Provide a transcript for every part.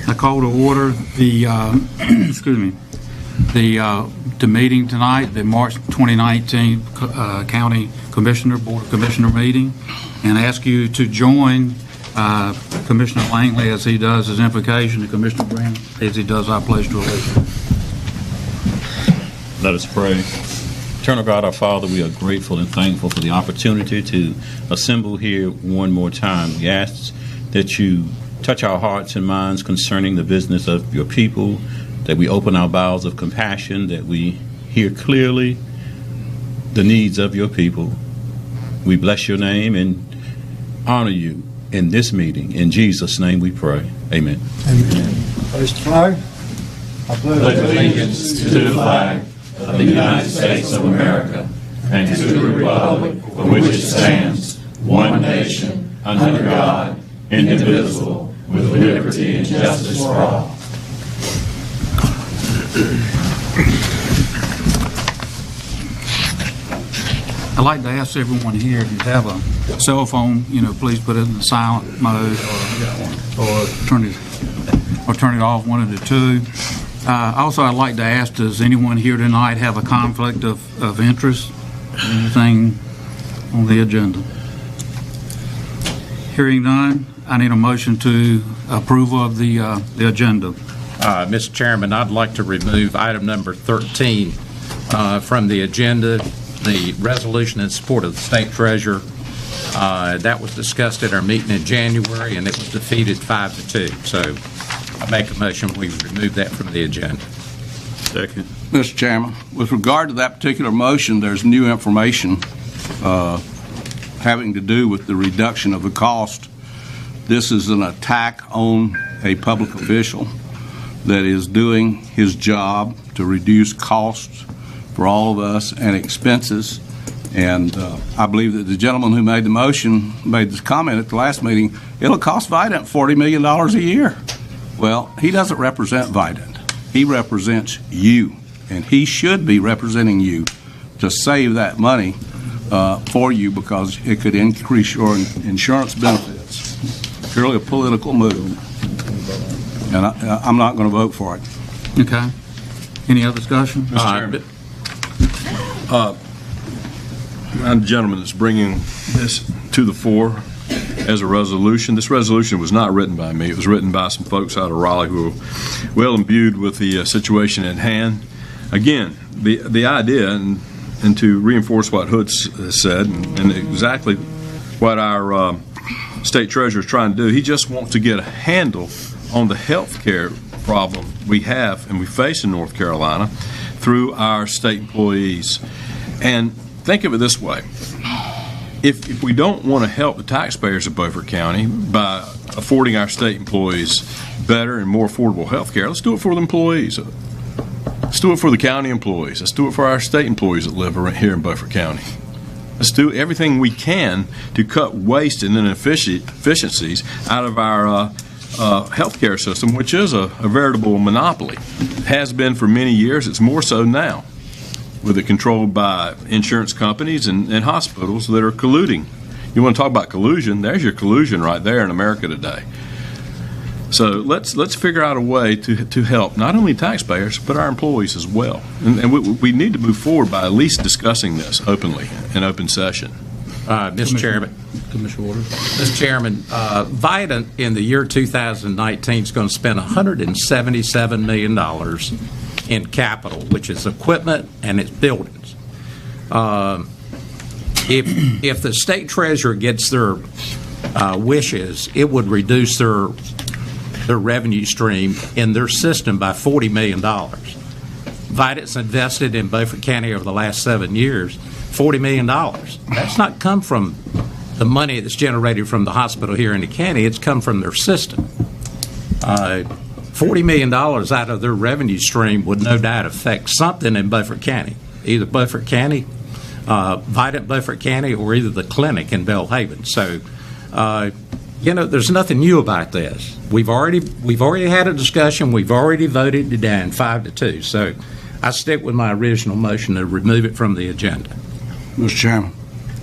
I call to order the excuse me, the meeting tonight, the March 2019 County Commissioner Board of Commissioner meeting, and ask you to join Commissioner Langley as he does his invocation, and Commissioner Green as he does our pledge to allegiance. Let us pray. Eternal God, our Father, we are grateful and thankful for the opportunity to assemble here one more time. We ask that you touch our hearts and minds concerning the business of your people, that we open our bowels of compassion, that we hear clearly the needs of your people. We bless your name and honor you in this meeting. In Jesus' name we pray. Amen. Amen. Raise the flag. I pledge allegiance to the flag of the United States of America and to the republic for which it stands, one nation, under God, indivisible, with liberty and justice for all. I'd like to ask everyone here, if you have a cell phone, please put it in the silent mode or turn it off, one of the two. Also, I'd like to ask, does anyone here tonight have a conflict of interest? Anything on the agenda? Hearing none, I need a motion to approval of the agenda. Mr. Chairman, I'd like to remove item number 13 from the agenda, the resolution in support of the State Treasurer. That was discussed at our meeting in January, and it was defeated 5-2. So I make a motion we remove that from the agenda. Second. Mr. Chairman, with regard to that particular motion, there's new information having to do with the reduction of the cost. This is an attack on a public official that is doing his job to reduce costs for all of us and expenses. And I believe that the gentleman who made the motion made this comment at the last meeting, it'll cost Vidant $40 million a year. Well, he doesn't represent Vidant. He represents you, and he should be representing you to save that money for you, because it could increase your insurance benefits. Purely a political move, and I'm not going to vote for it. Okay. Any other discussion? Mr. Chairman. I'm the gentleman that's bringing this to the fore as a resolution. This resolution was not written by me. It was written by some folks out of Raleigh who are well imbued with the situation at hand. Again, the idea, and to reinforce what Hood said, and exactly what our state treasurer is trying to do, he just wants to get a handle on the health care problem we have and we face in North Carolina through our state employees. And think of it this way. If we don't want to help the taxpayers of Beaufort County by affording our state employees better and more affordable health care, let's do it for the employees. Let's do it for the county employees. Let's do it for our state employees that live right here in Beaufort County. Let's do everything we can to cut waste and inefficiencies out of our healthcare system, which is a veritable monopoly. It has been for many years. It's more so now, with it controlled by insurance companies and hospitals that are colluding. You want to talk about collusion? There's your collusion right there in America today. So let's figure out a way to help not only taxpayers but our employees as well. And we need to move forward by at least discussing this openly in open session. Mr. Chairman. Commissioner Waters. Mr. Chairman, Vidant in the year 2019 is going to spend $177 million in capital, which is equipment and its buildings. If the state treasurer gets their wishes, it would reduce their revenue stream in their system by $40 million. Vidant's invested in Beaufort County over the last 7 years $40 million. That's not come from the money that's generated from the hospital here in the county. It's come from their system. $40 million out of their revenue stream would no doubt affect something in Beaufort County, either Beaufort County, Vidant Beaufort County, or either the clinic in Belhaven. So, there's nothing new about this. We've already had a discussion. We've already voted it down 5-2. So, I stick with my original motion to remove it from the agenda. Mr. Chairman.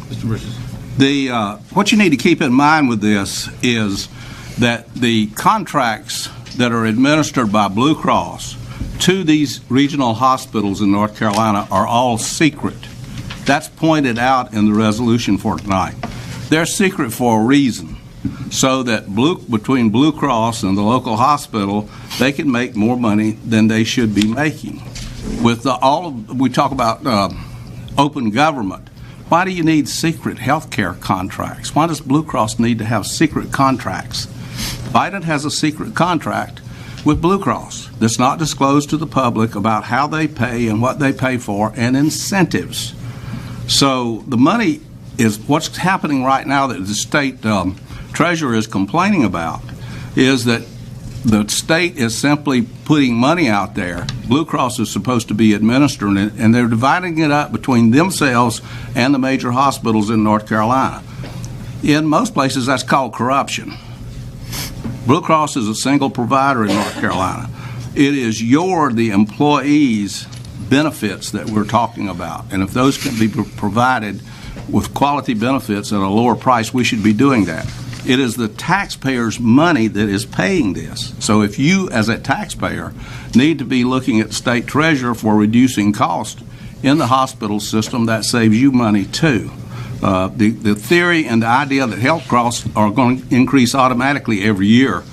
Mr. Richards. What you need to keep in mind with this is that the contracts that are administered by Blue Cross to these regional hospitals in North Carolina are all secret. That's pointed out in the resolution for tonight. They're secret for a reason, so that between Blue Cross and the local hospital, they can make more money than they should be making. With we talk about open government. Why do you need secret health care contracts? Why does Blue Cross need to have secret contracts? Biden has a secret contract with Blue Cross that's not disclosed to the public about how they pay and what they pay for and incentives. So the money is what's happening right now that the state treasurer is complaining about is that the state is simply putting money out there. Blue Cross is supposed to be administering it, and they're dividing it up between themselves and the major hospitals in North Carolina. In most places, that's called corruption. Blue Cross is a single provider in North Carolina. It is the employees' benefits that we're talking about, and if those can be provided with quality benefits at a lower price, we should be doing that. It is the taxpayers' money that is paying this. So if you, as a taxpayer, need to be looking at the state treasurer for reducing cost in the hospital system, that saves you money too. The theory and the idea that health costs are going to increase automatically every year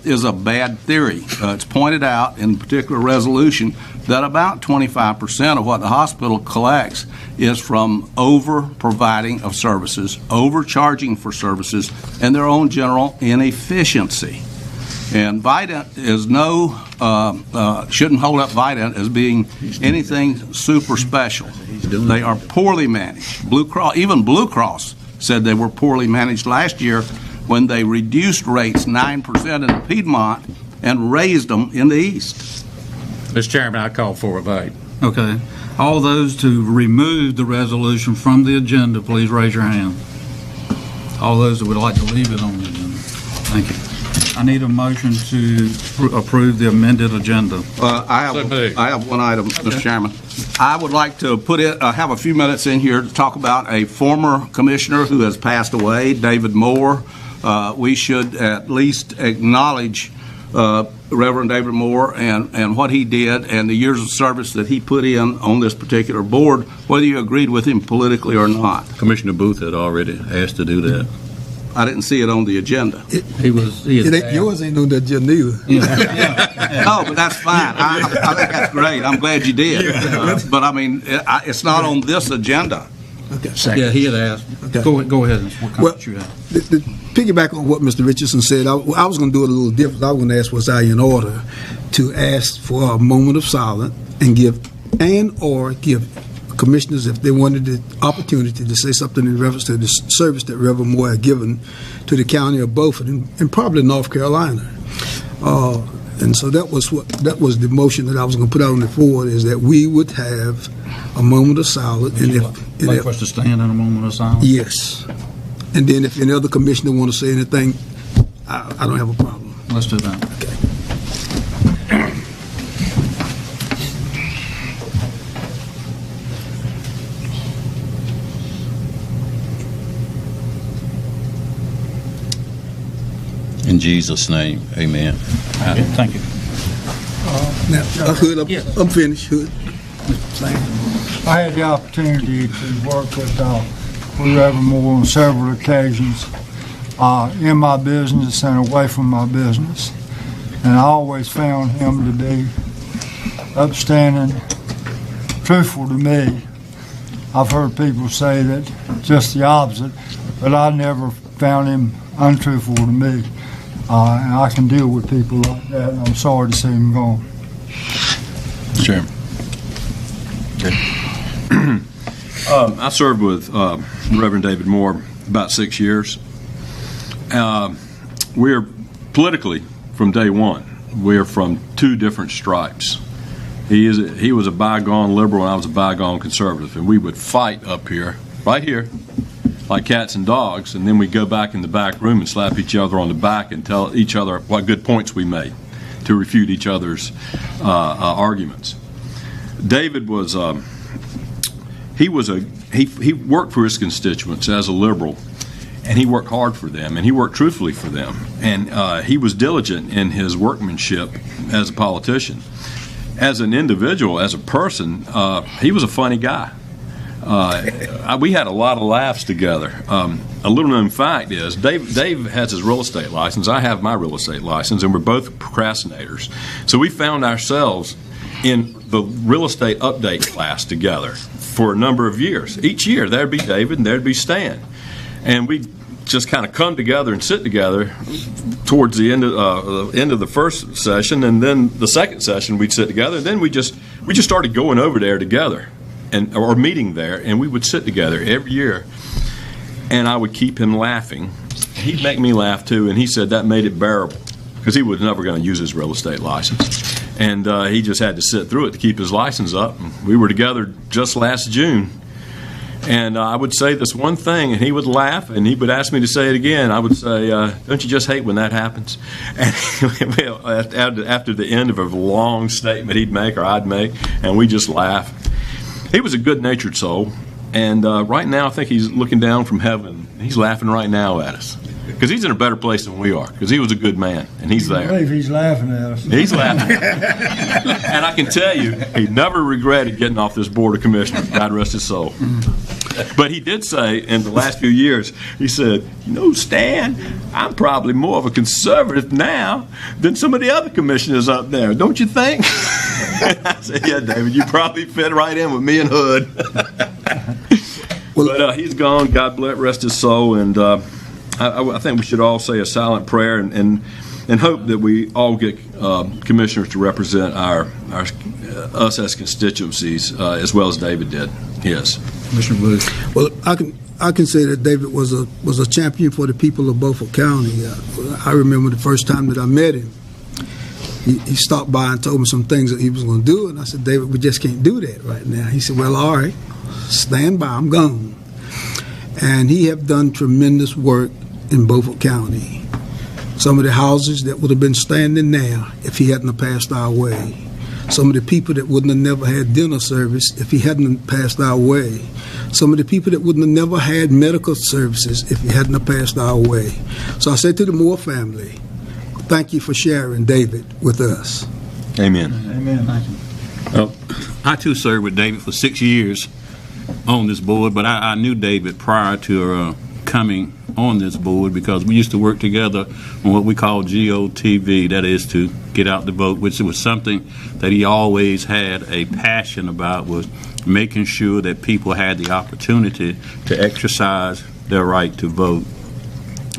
is a bad theory. It's pointed out in a particular resolution that about 25% of what the hospital collects is from over-providing of services, overcharging for services, and their own general inefficiency. And Vidant is shouldn't hold up Vidant as being anything super special. They are poorly managed. Even Blue Cross said they were poorly managed last year when they reduced rates 9% in the Piedmont and raised them in the East. Mr. Chairman, I call for a vote. Okay. All those to remove the resolution from the agenda, please raise your hand. All those that would like to leave it on the agenda. Thank you. I need a motion to approve the amended agenda. I have one item, Mr. Chairman. I would like to have a few minutes in here to talk about a former commissioner who has passed away, David Moore. We should at least acknowledge Reverend David Moore and what he did and the years of service that he put in on this particular board, whether you agreed with him politically or not. Commissioner Booth had already asked to do that. I didn't see it on the agenda. Yours ain't on the agenda either. No, but that's fine. I think that's great. I'm glad you did. But I mean, it's not on this agenda. Okay. Yeah, he had asked. Okay. Go ahead. What comments you have? The piggyback on what Mr. Richardson said, I was going to do it a little different. I was going to ask, was I in order to ask for a moment of silence and give commissioners, if they wanted the opportunity to say something in reference to the service that Reverend Moore had given to the county of Beaufort and probably North Carolina. And so that was the motion that I was going to put out on the floor, is that we would have a moment of silence. Would you like for us to stand in a moment of silence? Yes. And then if any other commissioner want to say anything, I don't have a problem. Let's do that. Okay. In Jesus' name, amen. Thank you. Now, Hood, I'm finished, Hood. I had the opportunity to work with Reverend Moore on several occasions in my business and away from my business. And I always found him to be upstanding, truthful to me. I've heard people say that just the opposite, but I never found him untruthful to me. And I can deal with people like that, and I'm sorry to see him gone. Chairman. I served with Reverend David Moore about 6 years. We're politically, from day one, we're from two different stripes. He was a bygone liberal and I was a bygone conservative, and we would fight up here, right here, like cats and dogs, and then we'd go back in the back room and slap each other on the back and tell each other what good points we made to refute each other's arguments. David was he worked for his constituents as a liberal and he worked hard for them, and he worked truthfully for them, and he was diligent in his workmanship as a politician. As an individual, as a person, he was a funny guy. We had a lot of laughs together. A little known fact is Dave has his real estate license. I have my real estate license, and we're both procrastinators. So we found ourselves in the real estate update class together for a number of years. Each year, there'd be David and there'd be Stan. And we just kind of come together and sit together towards the end of the first session, and then the second session we'd sit together, and then we just started going over there together, or meeting there, and we would sit together every year, and I would keep him laughing. He'd make me laugh too, and he said that made it bearable because he was never going to use his real estate license, and he just had to sit through it to keep his license up. We were together just last June. And I would say this one thing, and he would laugh, and he would ask me to say it again. I would say, don't you just hate when that happens? And after the end of a long statement he'd make or I'd make, and we just laugh. He was a good-natured soul, and right now I think he's looking down from heaven. He's laughing right now at us because he's in a better place than we are because he was a good man, and he's there. I believe he's laughing at us. He's laughing. And I can tell you, he never regretted getting off this board of commissioners, God rest his soul. But he did say in the last few years, he said, Stan, I'm probably more of a conservative now than some of the other commissioners up there, don't you think? I said, yeah, David, you probably fit right in with me and Hood. But he's gone, God bless, rest his soul, and I think we should all say a silent prayer and hope that we all get commissioners to represent us as constituencies as well as David did. Yes. Commissioner Booth. Well, I can say that David was a champion for the people of Beaufort County. I remember the first time that I met him. He stopped by and told me some things that he was going to do, and I said, David, we just can't do that right now. He said, well, all right, stand by, I'm gone. And he have done tremendous work in Beaufort County. Some of the houses that would have been standing now if he hadn't have passed our way. Some of the people that wouldn't have never had dinner service if he hadn't passed our way. Some of the people that wouldn't have never had medical services if he hadn't have passed our way. So I say to the Moore family, thank you for sharing David with us. Amen. Amen. Thank you. Well, I too served with David for 6 years on this board, but I knew David prior to coming on this board because we used to work together on what we call GOTV, that is to get out the vote, which was something that he always had a passion about, was making sure that people had the opportunity to exercise their right to vote.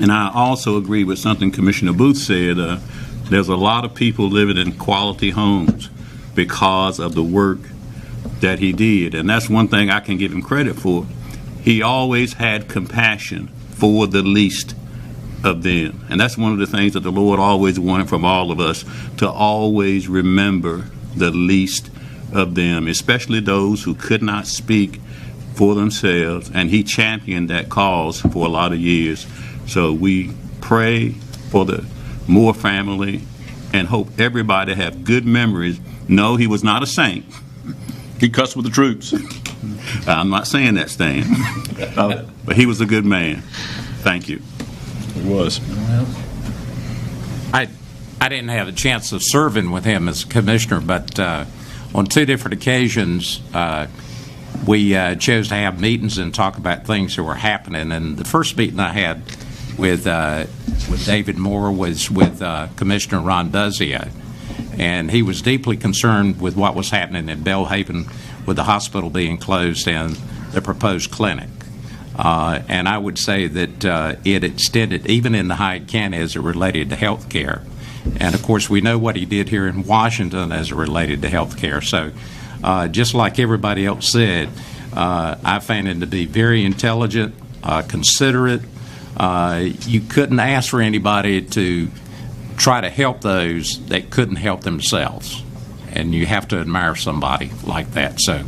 And I also agree with something Commissioner Booth said. There's a lot of people living in quality homes because of the work that he did, and that's one thing I can give him credit for. He always had compassion for the least of them. And that's one of the things that the Lord always wanted from all of us, to always remember the least of them, especially those who could not speak for themselves. And he championed that cause for a lot of years. So we pray for the Moore family and hope everybody have good memories. No, he was not a saint. He cussed with the troops. I'm not saying that, Stan. But he was a good man. Thank you. He was. I didn't have a chance of serving with him as commissioner, but on two different occasions we chose to have meetings and talk about things that were happening. And the first meeting I had with David Moore was with Commissioner Ron Buzio, and he was deeply concerned with what was happening in Belhaven with the hospital being closed and the proposed clinic. And I would say that it extended even in the Hyde County as it related to health care. And, of course, we know what he did here in Washington as it related to health care. So just like everybody else said, I found him to be very intelligent, considerate. You couldn't ask for anybody to try to help those that couldn't help themselves. And you have to admire somebody like that. So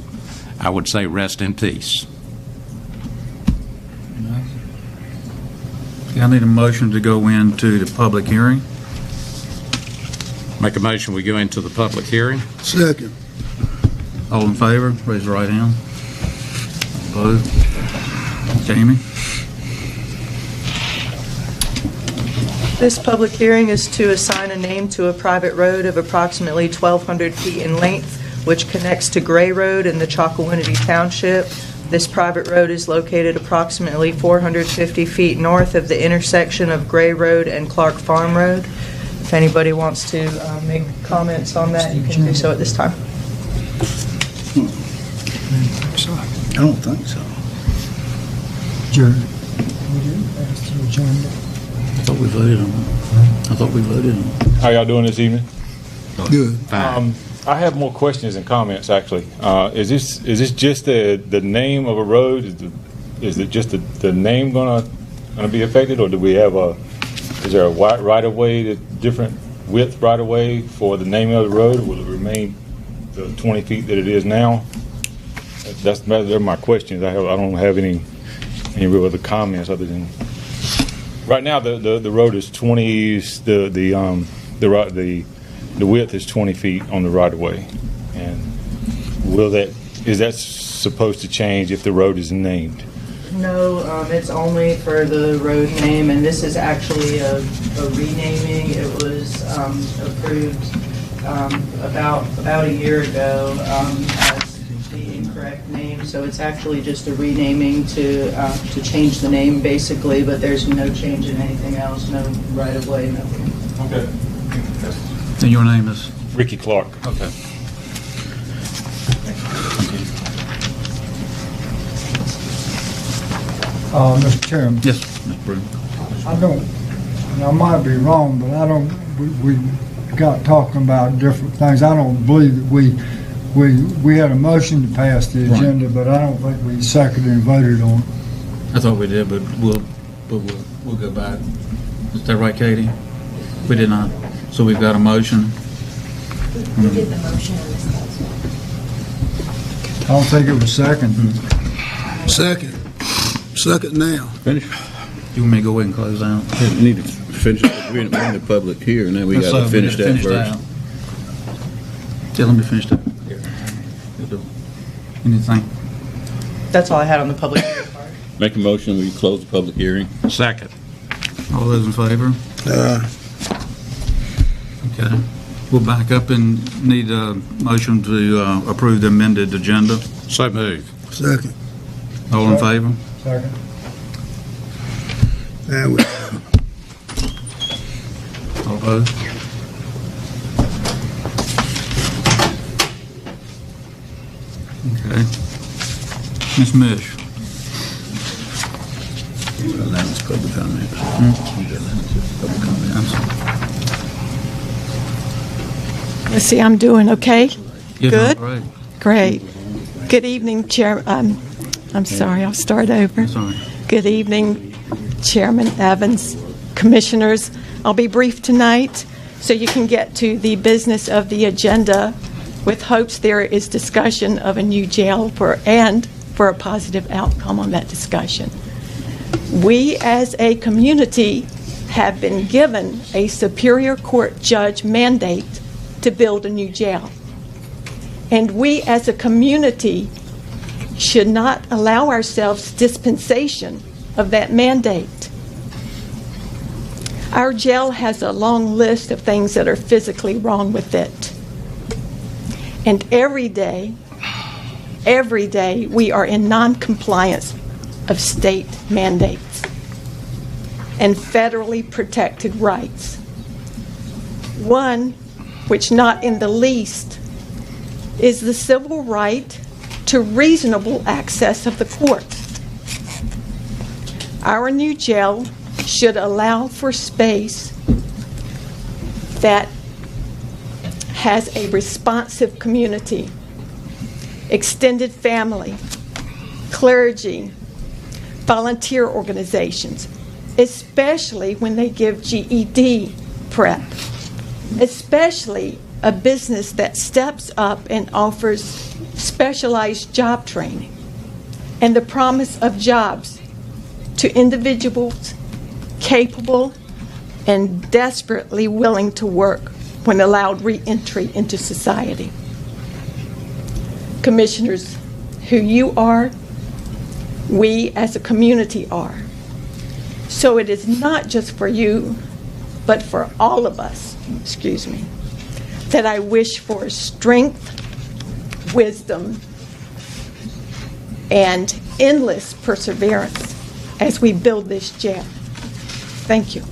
I would say rest in peace. I need a motion to go into the public hearing. Make a motion we go into the public hearing. Second. All in favor, raise your right hand. Opposed? Jamie? This public hearing is to assign a name to a private road of approximately 1,200 feet in length, which connects to Gray Road in the Chocowinity Township. This private road is located approximately 450 feet north of the intersection of Gray Road and Clark Farm Road. If anybody wants to make comments on that, you can do so at this time. I don't think so. Jerry, we didn't pass the agenda. I thought we voted on it. I thought we voted on it. How y'all doing this evening? Good. I have more questions and comments actually. Is this just the name of a road? Is it just the name gonna be affected, or do we have is there a wide right of way, the different width right of way for the name of the road, or will it remain the 20 feet that it is now? They're my questions. I don't have any real other comments other than right now the road is 20. The width is 20 feet on the right of way, and is that supposed to change if the road is named? No, it's only for the road name, and this is actually a renaming. It was approved about a year ago as the incorrect name, so it's actually just a renaming to change the name basically, but there's no change in anything else, no right of way, nothing. Okay. And your name is? Ricky Clark. Okay. Mr. Chairman. Yes, Mr. Broom. I don't, and I might be wrong, but I don't, we got talking about different things. I don't believe that we had a motion to pass the Right. agenda, but I don't think we seconded and voted on it. I thought we did, but we'll go back. Is that right, Katie? We did not. So we've got a motion. We did the motion on this council. I don't think it was second. Second now. Finish. You want me to go ahead and close out? We need to finish. We're in the public here, and then we got to finish that first. Yeah, let me finish that. Anything? That's all I had on the public hearing part. Make a motion, we close the public hearing. Second. All those in favor? Okay. We'll back up and need a motion to approve the amended agenda. So moved. Second. All in favor? Second. And we, All opposed? Okay. Ms. Mish? That's public comment. Public comment. Let's see, I'm doing okay? You're Good? doing Great. Good evening, Chair. I'm sorry, I'll start over. Sorry. Good evening, Chairman Evans, Commissioners. I'll be brief tonight so you can get to the business of the agenda with hopes there is discussion of a new jail for a positive outcome on that discussion. We as a community have been given a Superior Court judge mandate to build a new jail. And we as a community should not allow ourselves dispensation of that mandate. Our jail has a long list of things that are physically wrong with it. And every day, we are in non-compliance of state mandates and federally protected rights. One, which not in the least, is the civil right to reasonable access of the court. Our new jail should allow for space that has a responsive community, extended family, clergy, volunteer organizations, especially when they give GED prep, especially a business that steps up and offers specialized job training and the promise of jobs to individuals capable and desperately willing to work when allowed re-entry into society. Commissioners, who you are, we as a community are. So it is not just for you but for all of us, that I wish for strength, wisdom, and endless perseverance as we build this jail. Thank you.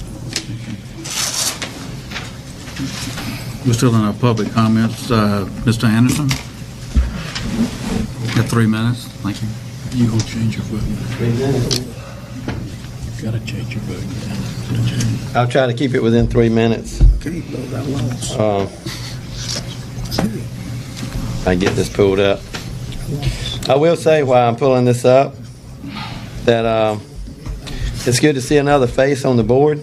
We're still in our public comments. Mr. Anderson? Got 3 minutes. Thank you. You gonna change your vote? 3 minutes. You gotta change your vote. I'll try to keep it within 3 minutes. Okay, well, that lost. I get this pulled up. I will say while I'm pulling this up that it's good to see another face on the board.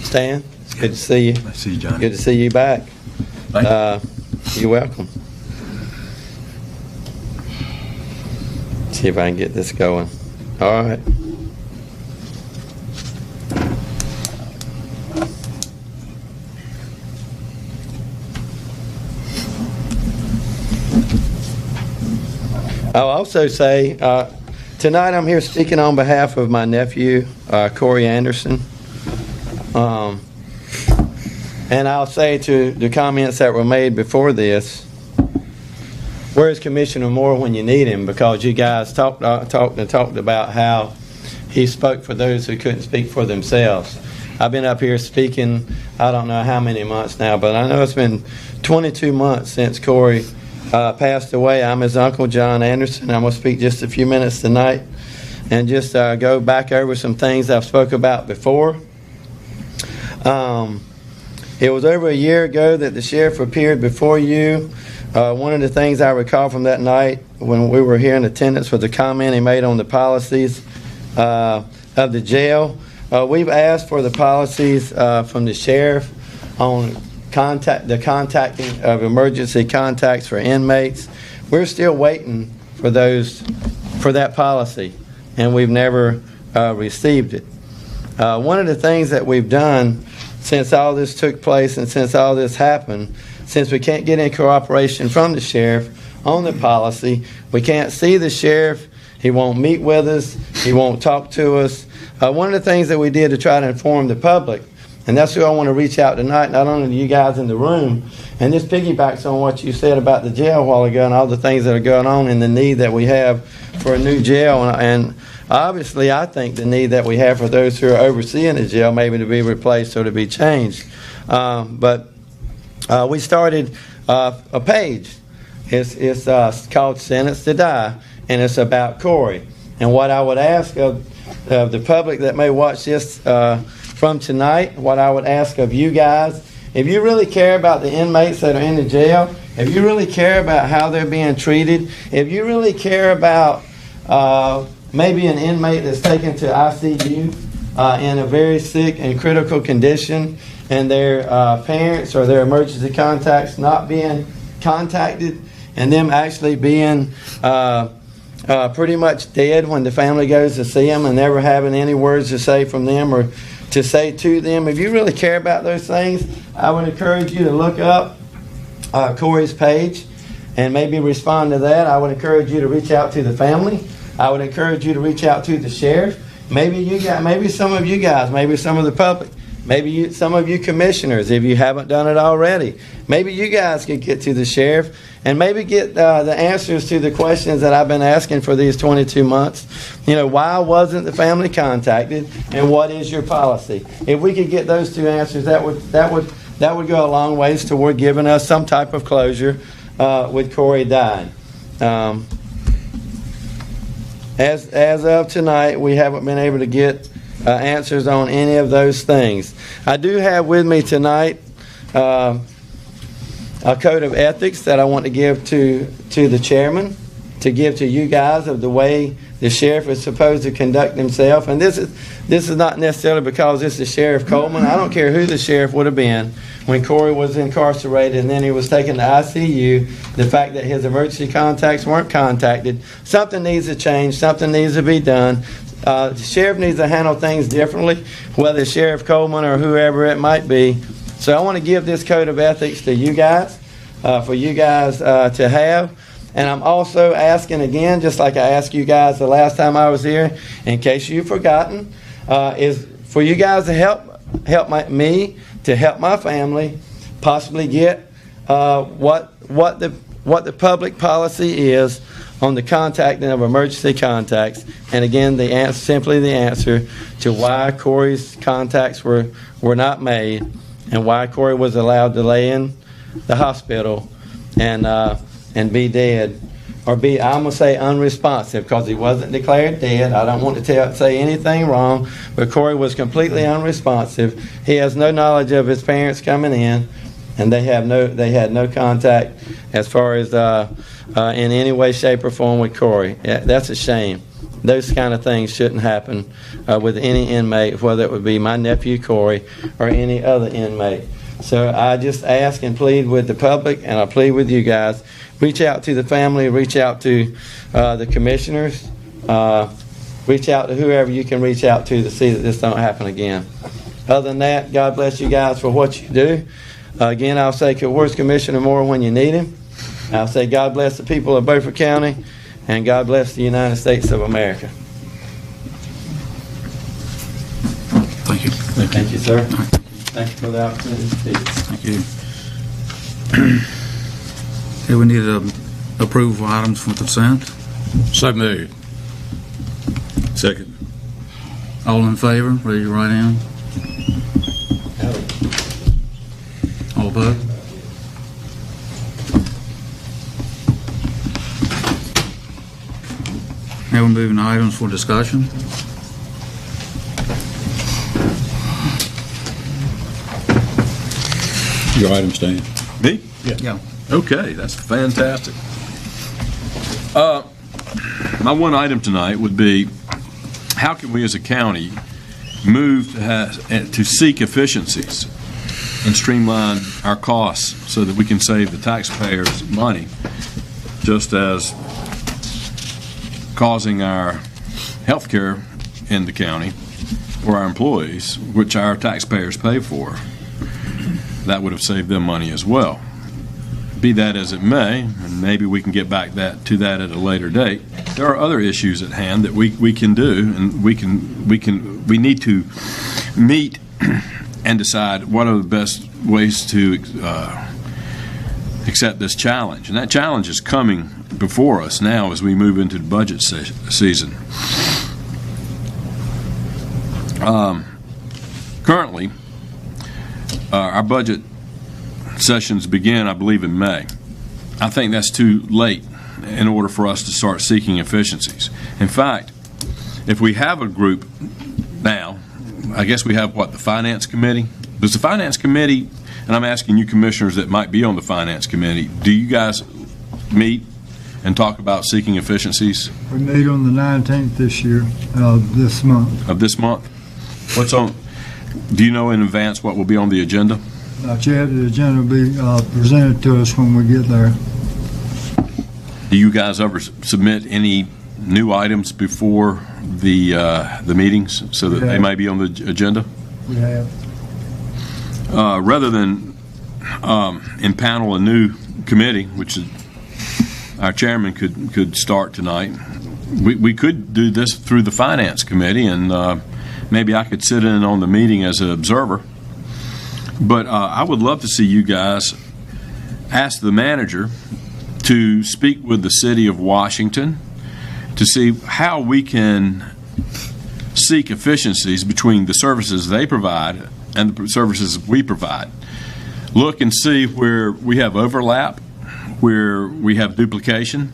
Stan, it's good to see you. I see you, Johnny. Good to see you back. Thank You're welcome. See if I can get this going. All right. I'll also say, tonight I'm here speaking on behalf of my nephew, Corey Anderson. And I'll say to the comments that were made before this, where's Commissioner Moore when you need him? Because you guys talked about how he spoke for those who couldn't speak for themselves. I've been up here speaking, I don't know how many months now, but I know it's been 22 months since Corey passed away. I'm his uncle, John Anderson. I'm going to speak just a few minutes tonight and just go back over some things I've spoke about before. It was over a year ago that the sheriff appeared before you. One of the things I recall from that night when we were here in attendance was the comment he made on the policies of the jail. We've asked for the policies from the sheriff on the contacting of emergency contacts for inmates. We're still waiting for that policy, and we've never received it. One of the things that we've done since all this took place and since all this happened, since we can't get any cooperation from the sheriff on the policy, we can't see the sheriff, he won't meet with us, he won't talk to us. One of the things that we did to try to inform the public, and that's who I want to reach out tonight, not only to you guys in the room, and this piggybacks on what you said about the jail a while ago and all the things that are going on and the need that we have for a new jail. And obviously, I think the need that we have for those who are overseeing the jail maybe to be replaced or to be changed. But we started a page. It's called Sentence to Die, and it's about Corey. And what I would ask of the public that may watch this from tonight, what I would ask of you guys, if you really care about the inmates that are in the jail, if you really care about how they're being treated, if you really care about maybe an inmate that's taken to ICU in a very sick and critical condition, and their parents or their emergency contacts not being contacted, and them actually being pretty much dead when the family goes to see them and never having any words to say from them or to say to them. If you really care about those things, I would encourage you to look up Corey's page and maybe respond to that. I would encourage you to reach out to the family. I would encourage you to reach out to the sheriff. Maybe some of you guys, maybe some of the public, maybe some of you commissioners, if you haven't done it already. Maybe you guys could get to the sheriff and maybe get the answers to the questions that I've been asking for these 22 months. You know, why wasn't the family contacted, and what is your policy? If we could get those two answers, that would go a long ways toward giving us some type of closure with Corey dying. As of tonight, we haven't been able to get answers on any of those things. I do have with me tonight a code of ethics that I want to give to the chairman, to give to you guys of the way the sheriff is supposed to conduct himself. And this is not necessarily because this is Sheriff Coleman. I don't care who the sheriff would have been when Corey was incarcerated and then he was taken to ICU. The fact that his emergency contacts weren't contacted, something needs to change, something needs to be done. The sheriff needs to handle things differently, whether it's Sheriff Coleman or whoever it might be. So I want to give this code of ethics to you guys, for you guys to have. And I'm also asking again, just like I asked you guys the last time I was here, in case you've forgotten, is for you guys to help me to help my family possibly get what the public policy is on the contacting of emergency contacts. And again, simply the answer to why Corey's contacts were not made and why Corey was allowed to lay in the hospital and be dead, or be, I'm going to say, unresponsive, because he wasn't declared dead. I don't want to say anything wrong, but Corey was completely unresponsive. He has no knowledge of his parents coming in, and they had no contact as far as in any way, shape, or form with Corey. Yeah, that's a shame. Those kind of things shouldn't happen with any inmate, whether it would be my nephew Corey or any other inmate. So I just ask and plead with the public, and I plead with you guys. Reach out to the family, reach out to the commissioners, reach out to whoever you can reach out to see that this don't happen again. Other than that, God bless you guys for what you do. Again, I'll say, where's Commissioner Moore when you need him? I'll say, God bless the people of Beaufort County, and God bless the United States of America. Thank you. Thank you, sir. Thank you for the opportunity to speak. Thank you. Okay, we need to approve items for consent. So moved. Second. All in favor, raise your right hand. All opposed? Now we're moving to items for discussion. Your item, Stan. Me? Yeah. Okay, that's fantastic. My one item tonight would be, how can we as a county move to seek efficiencies and streamline our costs so that we can save the taxpayers money, just as causing our health care in the county for our employees, which our taxpayers pay for. That would have saved them money as well. Be that as it may, and maybe we can get back to that at a later date, there are other issues at hand that we can do, and we need to meet and decide what are the best ways to accept this challenge. And that challenge is coming before us now as we move into the budget season. Currently, our budget sessions begin, I believe, in May. I think that's too late in order for us to start seeking efficiencies. In fact, if we have a group now, I guess we have, the Finance Committee? Does the Finance Committee, and I'm asking you commissioners that might be on the Finance Committee, do you guys meet and talk about seeking efficiencies? We meet on the 19th this month. Of this month? What's on? Do you know in advance what will be on the agenda? Not yet. The agenda will be presented to us when we get there. Do you guys ever submit any new items before the meetings so that they might be on the agenda? We have. Rather than impanel a new committee, which our chairman could start tonight, we could do this through the Finance Committee, and maybe I could sit in on the meeting as an observer. But I would love to see you guys ask the manager to speak with the city of Washington to see how we can seek efficiencies between the services they provide and the services we provide. Look and see where we have overlap, where we have duplication,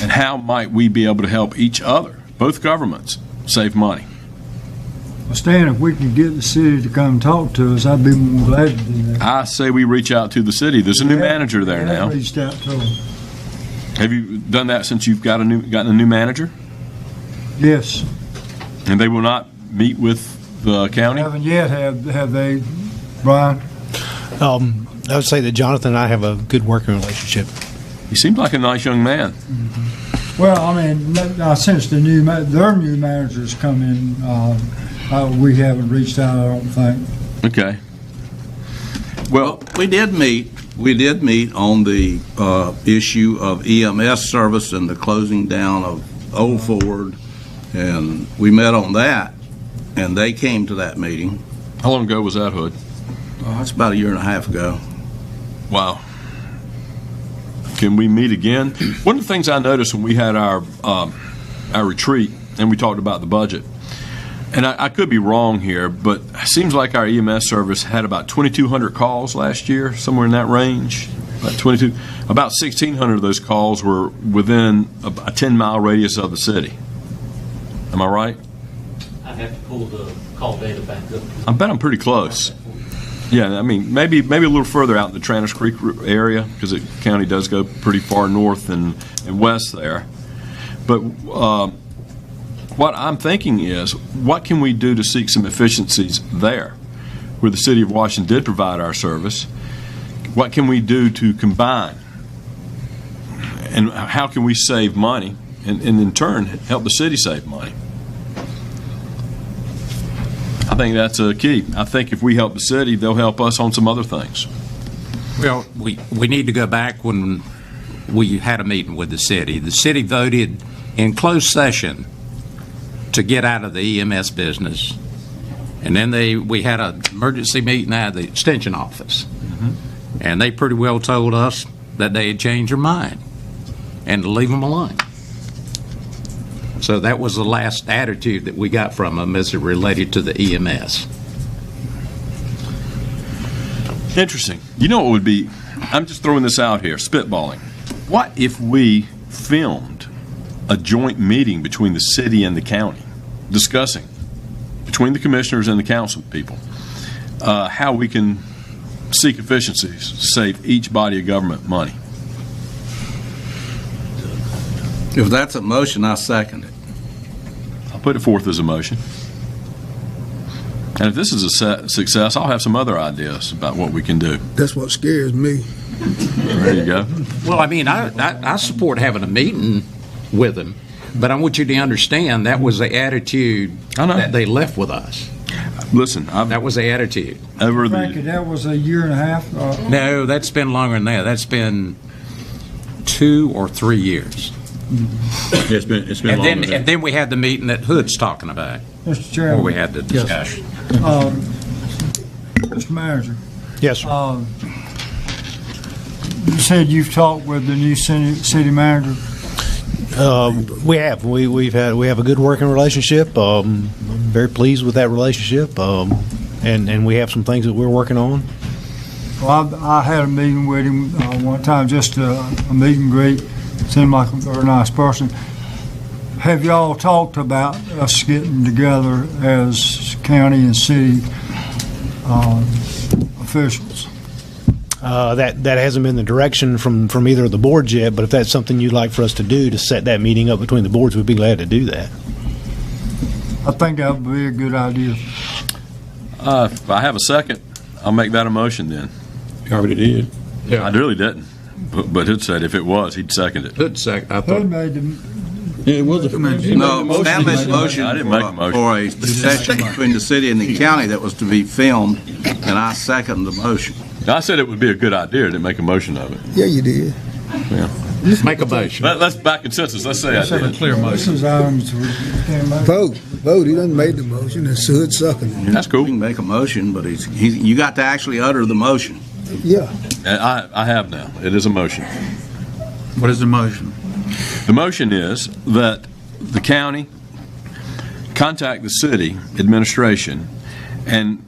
and how might we be able to help each other, both governments, save money. Well, Stan, if we could get the city to come talk to us, I'd be more glad to do that. I say we reach out to the city. There's a new manager there now. I reached out to them. Have you done that since you've gotten a new manager? Yes. And they will not meet with the county? Haven't yet, have they, Brian? I would say that Jonathan and I have a good working relationship. He seems like a nice young man. Mm-hmm. Well, I mean, since their new managers come in, we haven't reached out, I don't think. Okay. Well, we did meet on the issue of EMS service and the closing down of Old Ford, and we met on that, and they came to that meeting. How long ago was that, Hood? Oh, that's about a year and a half ago. Wow. Can we meet again? One of the things I noticed when we had our retreat and we talked about the budget, and I could be wrong here, but it seems like our EMS service had about 2,200 calls last year, somewhere in that range. About 22. About 1,600 of those calls were within a 10-mile radius of the city. Am I right? I have to pull the call data back up. I bet I'm pretty close. Yeah, I mean, maybe a little further out in the Trantis Creek area, because the county does go pretty far north and west there. But what I'm thinking is, what can we do to seek some efficiencies there, where the city of Washington did provide our service? What can we do to combine? And how can we save money and in turn help the city save money? I think that's a key. I think if we help the city, they'll help us on some other things. Well, we need to go back when we had a meeting with the city. The city voted in closed session to get out of the EMS business. And then we had an emergency meeting at the extension office. And they pretty well told us that they had changed their mind and to leave them alone. So that was the last attitude that we got from them as it related to the EMS. Interesting. You know what would be, I'm just throwing this out here, spitballing. What if we filmed a joint meeting between the city and the county, discussing, between the commissioners and the council people, how we can seek efficiencies to save each body of government money? If that's a motion, I second it. I'll put it forth as a motion. And if this is a success, I'll have some other ideas about what we can do. That's what scares me. There you go. Well, I mean, I support having a meeting with them, but I want you to understand that was the attitude that they left with us. Listen, that was the attitude. Frankie, that was a year and a half? No, that's been longer than that. That's been 2 or 3 years. It's been And then we had the meeting that Hood's talking about. Mr. Chairman. Where we had the discussion. Mr. Manager. Yes, sir. You said you've talked with the new city manager. We have. We have a good working relationship. I'm very pleased with that relationship. And we have some things that we're working on. Well, I had a meeting with him one time, just a meet and greet. Seemed like a very nice person. Have y'all talked about us getting together as county and city officials? That hasn't been the direction from either of the boards yet, but if that's something you'd like for us to do, to set that meeting up between the boards, we'd be glad to do that. I think that would be a good idea. If I have a second, I'll make that a motion then. You already did. Yeah. I really didn't. But Hood said if it was, he'd second it. Hood second. I Hood thought. made the... Yeah, it was a No, Stan made a motion I didn't make a motion. for a session between the city and the county that was to be filmed, and I second the motion. I said it would be a good idea. I didn't make a motion of it. Yeah, you did. Yeah. Make a motion. Let's back consensus. Let's say I Have a did. clear This motion. is items Vote. He done made the motion, and Hood seconded it. That's cool. You can make a motion, but you got to actually utter the motion. Yeah. And I have now. It is a motion. What is the motion? The motion is that the county contact the city administration and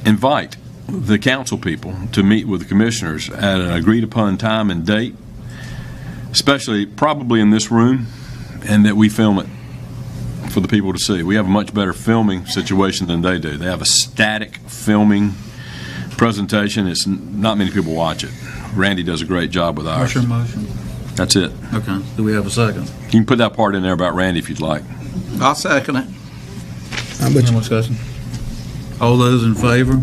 invite the council people to meet with the commissioners at an agreed upon time and date, especially probably in this room, and that we film it for the people to see. We have a much better filming situation than they do. They have a static filming presentation. It's not many people watch it. Randy does a great job with ours. What's your motion? That's it. Okay. Do we have a second? You can put that part in there about Randy if you'd like. I'll second it. How much? Any more discussion? All those in favor?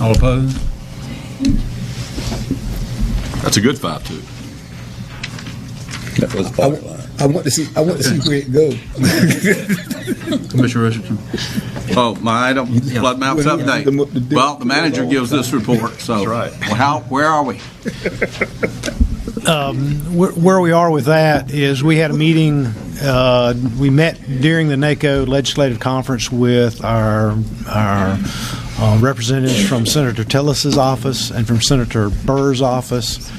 All opposed? That's a good 5-2. That was I want to see where it goes. Commissioner Richardson? Oh, my item, flood maps update. Well, the manager gives this report, so. That's right. Where are we? Where we are with that is we had a meeting, we met during the NACO legislative conference with our representatives from Senator Tillis's office and from Senator Burr's office.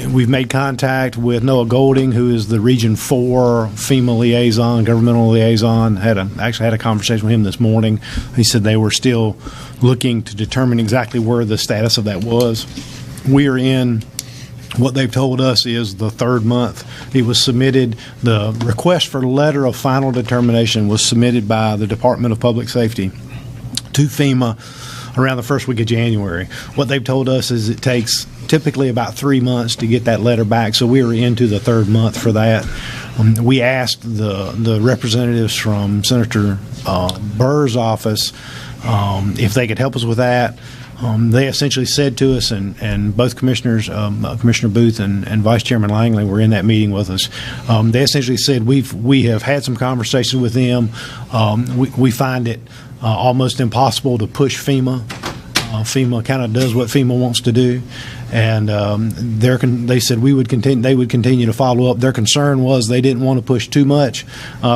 We've made contact with Noah Golding, who is the Region 4 FEMA liaison, governmental liaison. Actually had a conversation with him this morning. He said they were still looking to determine exactly where the status of that was. We are in what they've told us is the third month. It was submitted, the request for letter of final determination was submitted by the Department of Public Safety to FEMA around the first week of January. What they've told us is it takes typically about 3 months to get that letter back, so we were into the third month for that. We asked the representatives from Senator Burr's office if they could help us with that. They essentially said to us, and both commissioners, Commissioner Booth and Vice Chairman Langley, were in that meeting with us. They essentially said we have had some conversations with them. We find it almost impossible to push FEMA. FEMA kind of does what FEMA wants to do, and they said they would continue to follow up. Their concern was they didn't want to push too much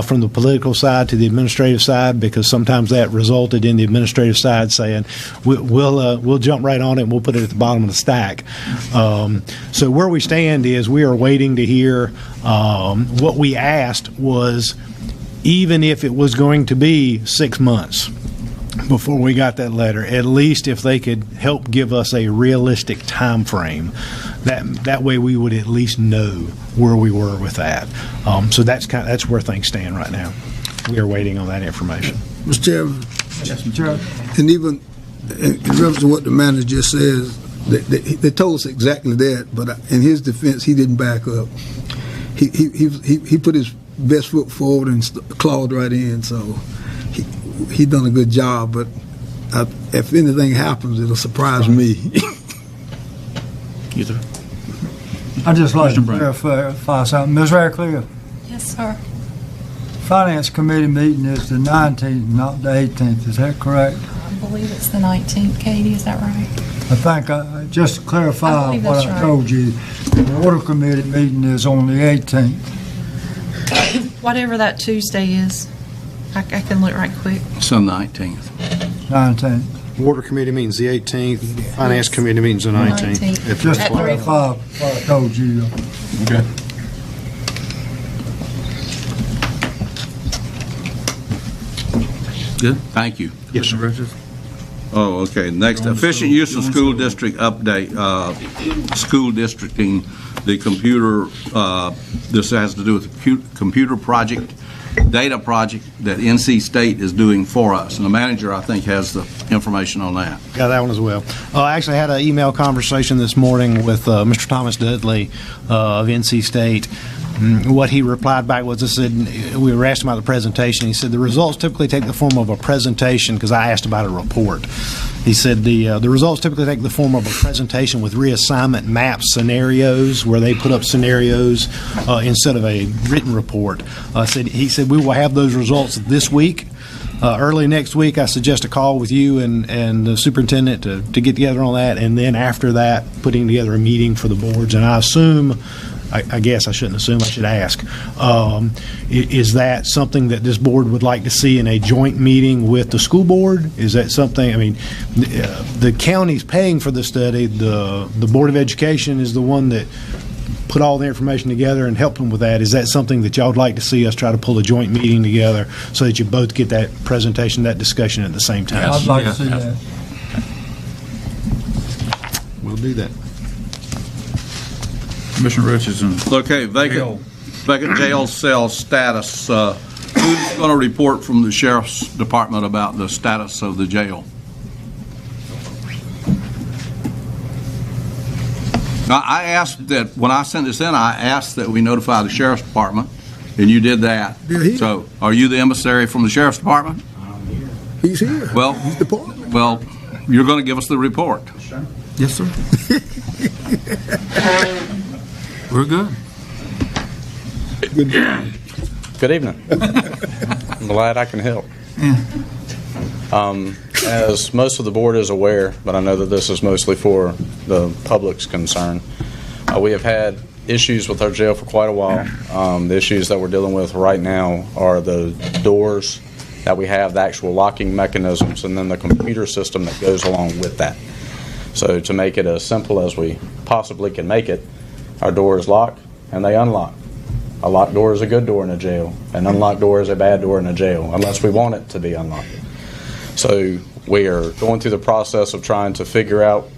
from the political side to the administrative side, because sometimes that resulted in the administrative side saying we'll jump right on it and we'll put it at the bottom of the stack. So where we stand is we are waiting to hear. What we asked was, even if it was going to be 6 months before we got that letter, at least if they could help give us a realistic time frame, that way we would at least know where we were with that. So that's where things stand right now. We are waiting on that information. Mr. Chairman. Yes, Mr. Chairman. And even in reference to what the manager just says, they told us exactly that, but in his defense, he didn't back up. He put his best foot forward and clawed right in, so he done a good job, but if anything happens, it'll surprise me. Either. I'd just like to clarify something. Ms. Radcliffe, Yes, sir. Finance Committee meeting is the 19th, not the 18th. Is that correct? I believe it's the 19th, Katie, is that right? I think, just to I clarify believe what that's I right. told you, the Water Committee meeting is on the 18th. Whatever that Tuesday is, I can look right quick. It's the 19th. 19th. Water Committee meetings the 18th, Finance Committee meetings the 19th. 19th. Just to At 3 clarify what I told you. Okay. Good? Thank you. Yes, sir. Richards? Oh, okay. Next, efficient use of school district update, school districting, the computer, this has to do with the computer project, data project that NC State is doing for us. And the manager, I think, has the information on that. Got that one as well. I actually had an email conversation this morning with Mr. Thomas Dudley of NC State. What he replied back was, I said, we were asked about the presentation. He said the results typically take the form of a presentation, because I asked about a report. He said the results typically take the form of a presentation with reassignment map scenarios, where they put up scenarios instead of a written report. He said we will have those results this week. Early next week, I suggest a call with you and the superintendent to get together on that, and then after that, putting together a meeting for the boards. And I assume, I guess I shouldn't assume, I should ask, is that something that this board would like to see in a joint meeting with the school board? Is that something, I mean, the county's paying for the study, the Board of Education is the one that put all the information together and help them with that. Is that something that y'all would like to see us try to pull a joint meeting together so that you both get that presentation, that discussion at the same time? I'd like to see that. We'll do that. Commissioner Richardson. Okay, vacant jail cell status. Who's going to report from the Sheriff's Department about the status of the jail? Now, I asked that, when I sent this in, I asked that we notify the Sheriff's Department, and you did that. So, are you the emissary from the Sheriff's Department? He's here. Well, He's department. well, you're going to give us the report. Yes, sir. We're good. Good evening. I'm glad I can help. as most of the board is aware, but I know that this is mostly for the public's concern, we have had issues with our jail for quite a while. The issues that we're dealing with right now are the doors that we have, the actual locking mechanisms, and then the computer system that goes along with that. So to make it as simple as we possibly can make it, our doors lock and they unlock. A locked door is a good door in a jail. An unlocked door is a bad door in a jail, unless we want it to be unlocked. So we are going through the process of trying to figure out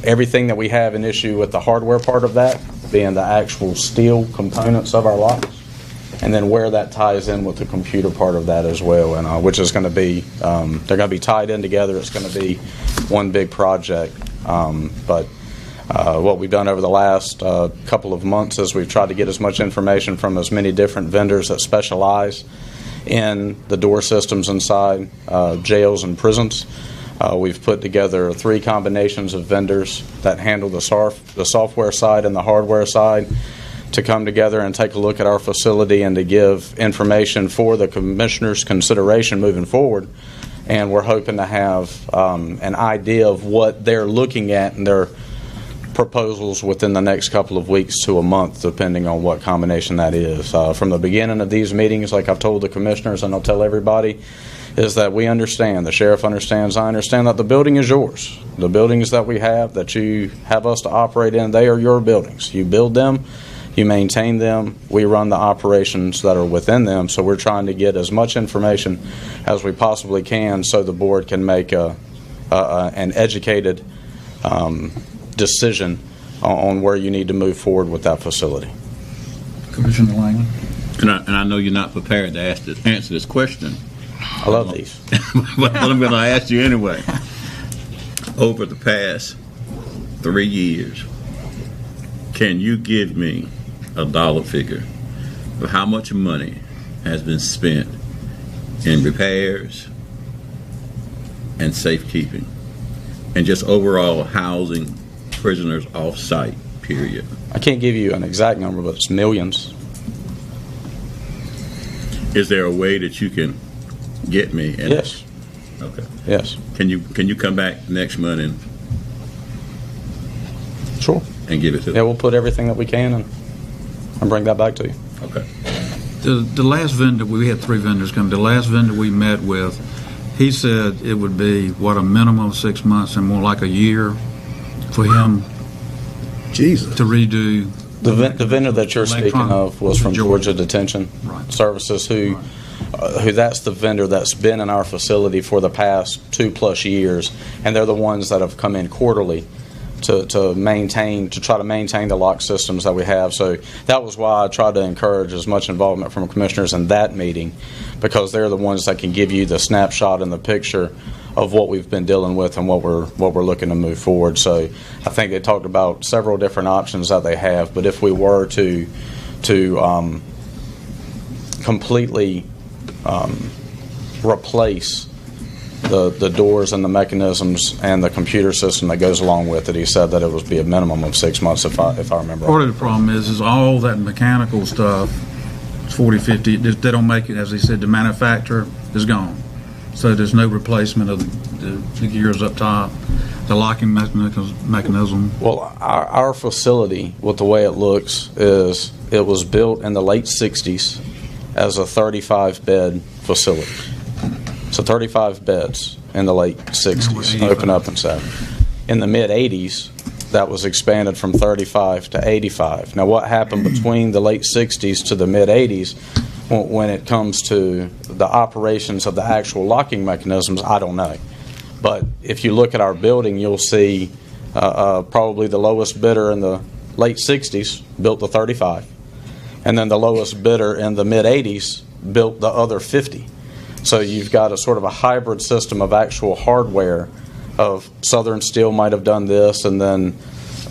everything that we have an issue with the hardware part of that, being the actual steel components of our locks, and then where that ties in with the computer part of that as well, and which is going to be, they're going to be tied in together. It's going to be one big project. But what we've done over the last couple of months is we've tried to get as much information from as many different vendors that specialize in the door systems inside jails and prisons. We've put together 3 combinations of vendors that handle the software side and the hardware side to come together and take a look at our facility and to give information for the commissioner's consideration moving forward. And we're hoping to have an idea of what they're looking at in their proposals within the next couple of weeks to a month, depending on what combination that is. From the beginning of these meetings, like I've told the commissioners and I'll tell everybody, is that we understand, the sheriff understands, I understand that the building is yours. The buildings that we have, that you have us to operate in, they are your buildings. You build them, you maintain them, we run the operations that are within them. So we're trying to get as much information as we possibly can so the board can make an educated decision on where you need to move forward with that facility. Commissioner Langley? And I know you're not prepared to answer this question. I love these. But I'm going to ask you anyway. Over the past 3 years, can you give me a dollar figure of how much money has been spent in repairs and safekeeping and just overall housing prisoners off-site, period? I can't give you an exact number, but it's millions. Is there a way that you can get me? Yes. Okay. Yes. Can you come back next month and sure and give it to me? Yeah, we'll put everything that we can and bring that back to you. Okay. The last vendor, we had 3 vendors come. The last vendor we met with, he said it would be, what, a minimum of 6 months and more like a year for him to redo. The vendor that you're speaking of was from Georgia Detention Services, who that's the vendor that's been in our facility for the past 2+ years, and they're the ones that have come in quarterly to try to maintain the lock systems that we have. So that was why I tried to encourage as much involvement from commissioners in that meeting, because they're the ones that can give you the snapshot and the picture of what we've been dealing with and what we're looking to move forward. So I think they talked about several different options that they have, but if we were to completely replace the doors and the mechanisms and the computer system that goes along with it, he said that it would be a minimum of 6 months if I remember. Part of the problem is all that mechanical stuff, 40, 50, they don't make it, as he said, the manufacturer is gone. So there's no replacement of the gears up top, the locking mechanism. Well, our facility, with the way it looks, is it was built in the late 60s as a 35-bed facility. So 35 beds in the late 60s, open up and set. In the mid-80s, that was expanded from 35 to 85. Now, what happened between the late 60s to the mid-80s when it comes to the operations of the actual locking mechanisms, I don't know. But if you look at our building, you'll see probably the lowest bidder in the late 60s built the 35. And then the lowest bidder in the mid-80s built the other 50. So you've got a sort of a hybrid system of actual hardware of Southern Steel might have done this, and then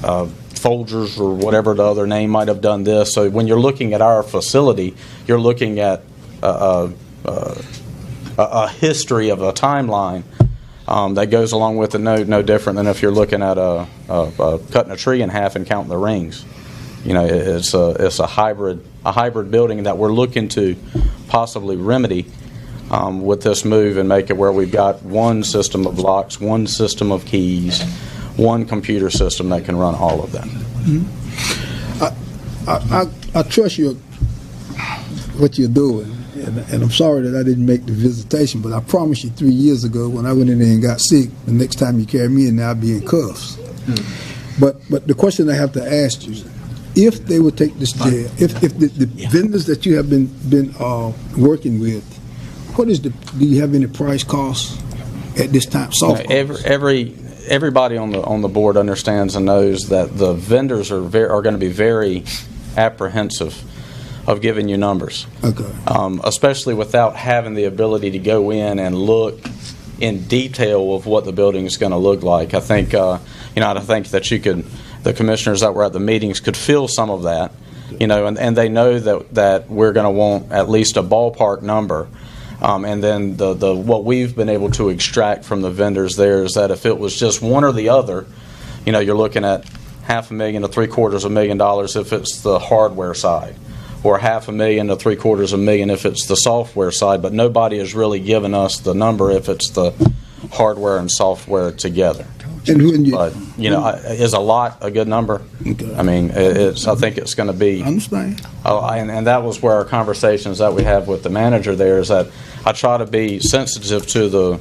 Folgers or whatever the other name might have done this. So when you're looking at our facility, you're looking at a history of a timeline that goes along with it, no different than if you're looking at cutting a tree in half and counting the rings. You know, it's a hybrid building that we're looking to possibly remedy with this move and make it where we've got one system of locks, one system of keys, one computer system that can run all of them. I trust what you're doing, and I'm sorry that I didn't make the visitation, but I promised you 3 years ago when I went in there and got sick, the next time you carry me in there, I'll be in cuffs. But the question I have to ask you, if they would take this jail, if the vendors that you have been working with, what is do you have any price costs at this time? Everybody on the board understands and knows that the vendors are going to be very apprehensive of giving you numbers. Okay. Especially without having the ability to go in and look in detail of what the building is going to look like. I think I think that the commissioners that were at the meetings could feel some of that, and they know that we're going to want at least a ballpark number. And then the what we've been able to extract from the vendors there is that if it was just one or the other, you're looking at $500,000 to $750,000 if it's the hardware side, or $500,000 to $750,000 if it's the software side. But nobody has really given us the number if it's the hardware and software together. And is a lot a good number? Okay. I mean, I think it's going to be. I understand. And that was where our conversations that we have with the manager there is that I try to be sensitive to the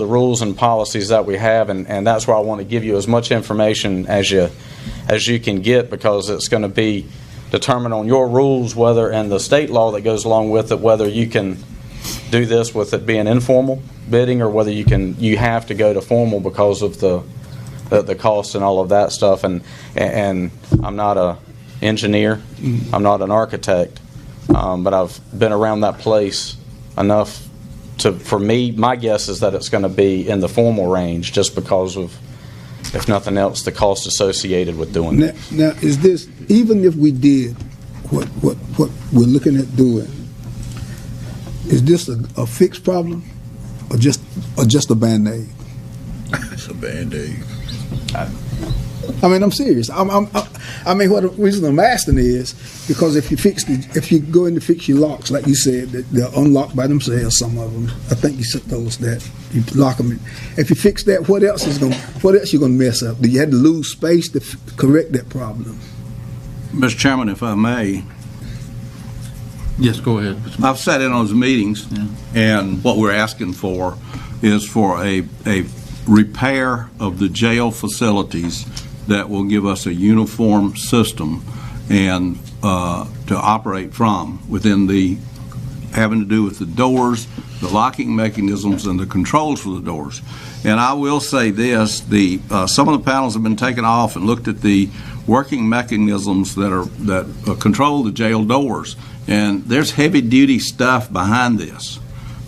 rules and policies that we have, and that's where I want to give you as much information as you can get, because it's going to be determined on your rules, whether and the state law that goes along with it, whether you can do this with it being informal bidding or whether you have to go to formal because of the cost and all of that stuff. And I'm not an engineer, I'm not an architect, but I've been around that place enough for me, my guess is that it's going to be in the formal range, just because of, if nothing else, the cost associated with doing it. Now, is this, even if we did what we're looking at doing, is this a fixed problem or just a Band-Aid? It's a Band-Aid. I mean, I'm serious. I mean, what the reason I'm asking is because if you go in to fix your locks, like you said, they're unlocked by themselves. Some of them, I think you told us that you lock them in. If you fix that, what else you gonna mess up? Do you have to lose space to correct that problem? Mr. Chairman, if I may. Yes, go ahead. I've sat in on those meetings, and what we're asking for is for a repair of the jail facilities that will give us a uniform system and to operate from within having to do with the doors, the locking mechanisms, and the controls for the doors. And I will say this, some of the panels have been taken off and looked at the working mechanisms that control the jail doors, and there's heavy-duty stuff behind this.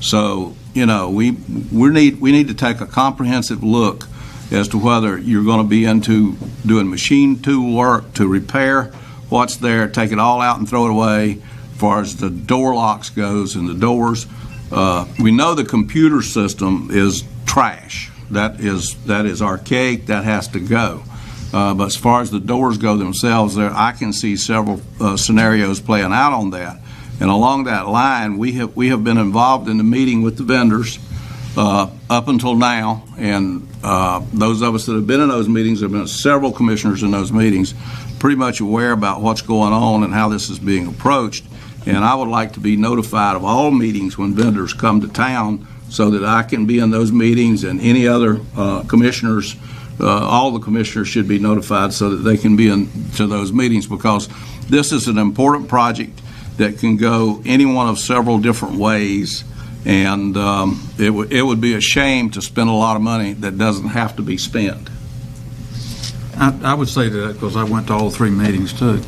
So, we need to take a comprehensive look as to whether you're going to be into doing machine tool work to repair what's there, take it all out and throw it away, as far as the door locks goes and the doors. We know the computer system is trash. That is archaic. That has to go. But as far as the doors go themselves, I can see several scenarios playing out on that. And along that line, we have been involved in the meeting with the vendors up until now, and those of us that have been in those meetings, there have been several commissioners in those meetings, pretty much aware about what's going on and how this is being approached. And I would like to be notified of all meetings when vendors come to town so that I can be in those meetings, and any other commissioners, all the commissioners should be notified so that they can be into those meetings, because this is an important project that can go any one of several different ways, and it would be a shame to spend a lot of money that doesn't have to be spent. I would say that, because I went to all three meetings too,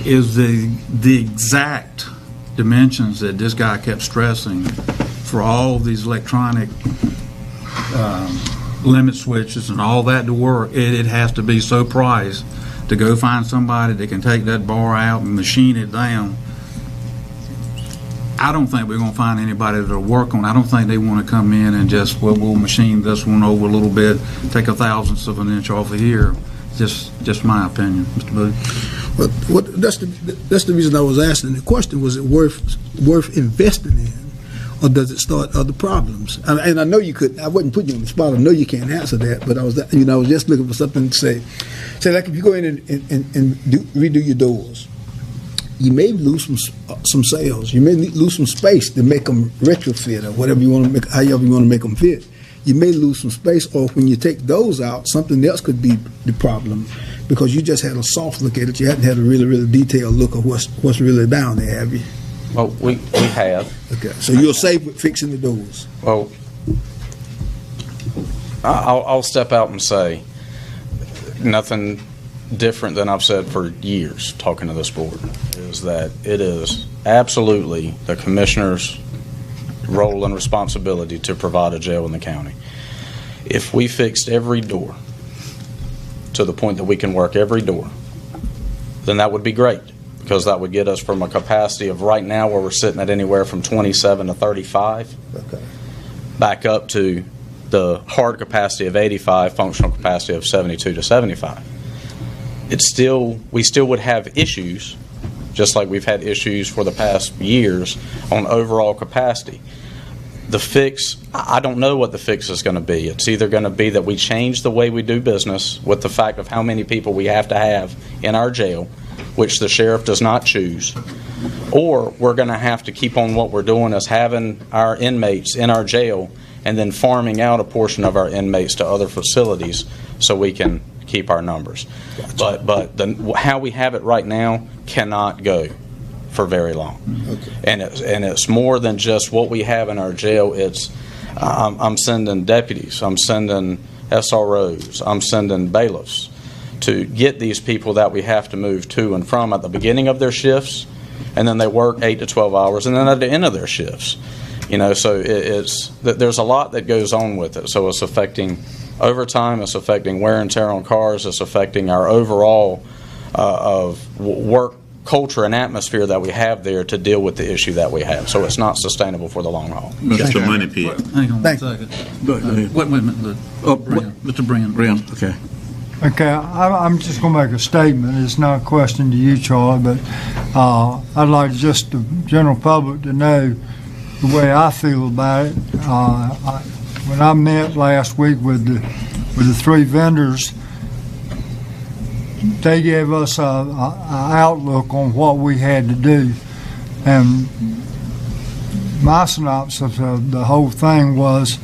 is the exact dimensions that this guy kept stressing for all these electronic limit switches and all that to work. It has to be so priced to go find somebody that can take that bar out and machine it down. I don't think we're going to find anybody that'll work on it. I don't think they want to come in and just, we'll machine this one over a little bit, take a thousandth of an inch off of here. Just my opinion, Mr. Booth. That's the reason I was asking. The question, was it worth investing in, or does it start other problems? And I know you could. I wouldn't put you on the spot. I know you can't answer that. But I was just looking for something to say. Say like if you go in and redo your doors, you may lose some sales. You may lose some space to make them retrofit or whatever you want to make, however you want to make them fit. You may lose some space, or when you take those out, something else could be the problem because you just had a soft look at it. You hadn't had a really, really detailed look of what's really down there, have you? Well, we have. Okay, so you're safe with fixing the doors. Well, I'll step out and say nothing different than I've said for years talking to this board, is that it is absolutely the commissioner's role and responsibility to provide a jail in the county. If we fixed every door to the point that we can work every door, then that would be great, because that would get us from a capacity of right now where we're sitting at anywhere from 27 to 35 back up to the hard capacity of 85, functional capacity of 72 to 75. We still would have issues, just like we've had issues for the past years on overall capacity. The fix, I don't know what the fix is going to be. It's either going to be that we change the way we do business with the fact of how many people we have to have in our jail, which the sheriff does not choose, or we're going to have to keep on what we're doing as having our inmates in our jail and then farming out a portion of our inmates to other facilities so we can keep our numbers. Gotcha. But how we have it right now cannot go for very long. Okay. And it's more than just what we have in our jail. It's I'm sending deputies, I'm sending SROs, I'm sending bailiffs to get these people that we have to move to and from at the beginning of their shifts, and then they work 8 to 12 hours, and then at the end of their shifts. So there's a lot that goes on with it. So it's affecting overtime, it's affecting wear and tear on cars, it's affecting our overall of work culture and atmosphere that we have there to deal with the issue that we have. So it's not sustainable for the long haul. Mr. Money Pit. Hang on one second. Go ahead. Wait a minute. Mr. Brand. Okay. Okay, I'm just going to make a statement. It's not a question to you, Charlie, but I'd like just the general public to know the way I feel about it. When I met last week with the three vendors, they gave us an outlook on what we had to do. And my synopsis of the whole thing was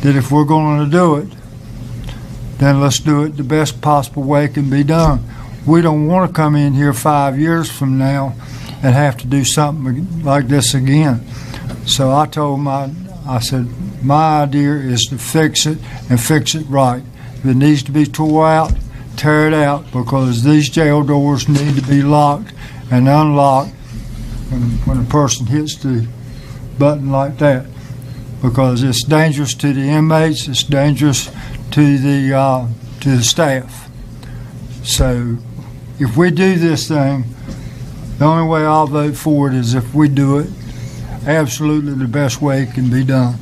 that if we're going to do it, then let's do it the best possible way it can be done. We don't want to come in here 5 years from now and have to do something like this again. So I told I said, my idea is to fix it and fix it right. If it needs to be tore out, tear it out, because these jail doors need to be locked and unlocked when a person hits the button like that, because it's dangerous to the inmates, it's dangerous to the staff. So if we do this thing, the only way I'll vote for it is if we do it absolutely the best way it can be done.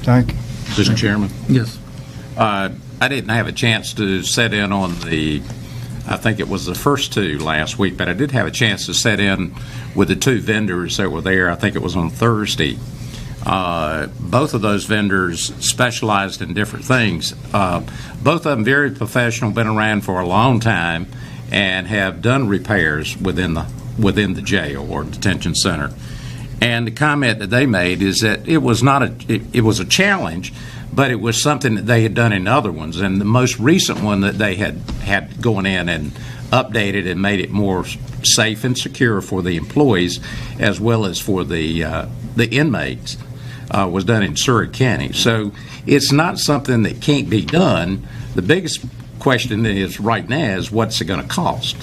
Thank you. Mr. Chairman? Yes. I didn't have a chance to sit in on I think it was the first two last week, but I did have a chance to sit in with the two vendors that were there. I think it was on Thursday. Both of those vendors specialized in different things. Both of them very professional, been around for a long time, and have done repairs within the jail or detention center. And the comment that they made is that it was it was a challenge, but it was something that they had done in other ones. And the most recent one that they had gone in and updated and made it more safe and secure for the employees as well as for the inmates was done in Surrey County. So it's not something that can't be done. The biggest question is right now is what's it going to cost?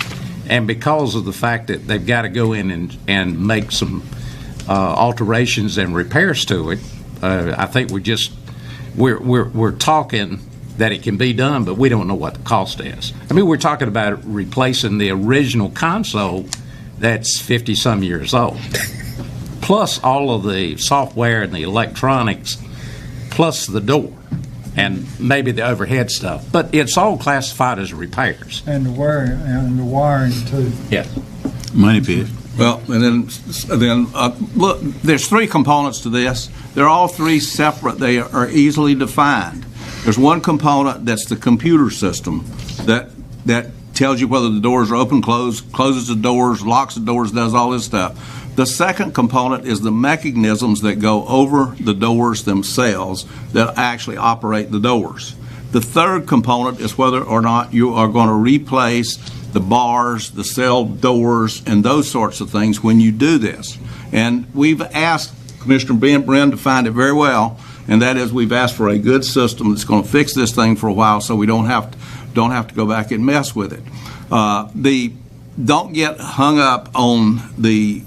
And because of the fact that they've got to go in and make some alterations and repairs to it, I think we're talking that it can be done, but we don't know what the cost is. I mean, we're talking about replacing the original console that's 50-some years old, plus all of the software and the electronics, plus the door, and maybe the overhead stuff. But it's all classified as repairs. And the wiring too. Yeah. Money pit. Well, and then look, there's three components to this. They're all three separate. They are easily defined. There's one component that's the computer system that tells you whether the doors are open, closes the doors, locks the doors, does all this stuff. The second component is the mechanisms that go over the doors themselves that actually operate the doors. The third component is whether or not you are going to replace the bars, the cell doors, and those sorts of things when you do this. And we've asked Commissioner Bren to find it very well, and that is we've asked for a good system that's going to fix this thing for a while so we don't have to go back and mess with it. Don't get hung up on the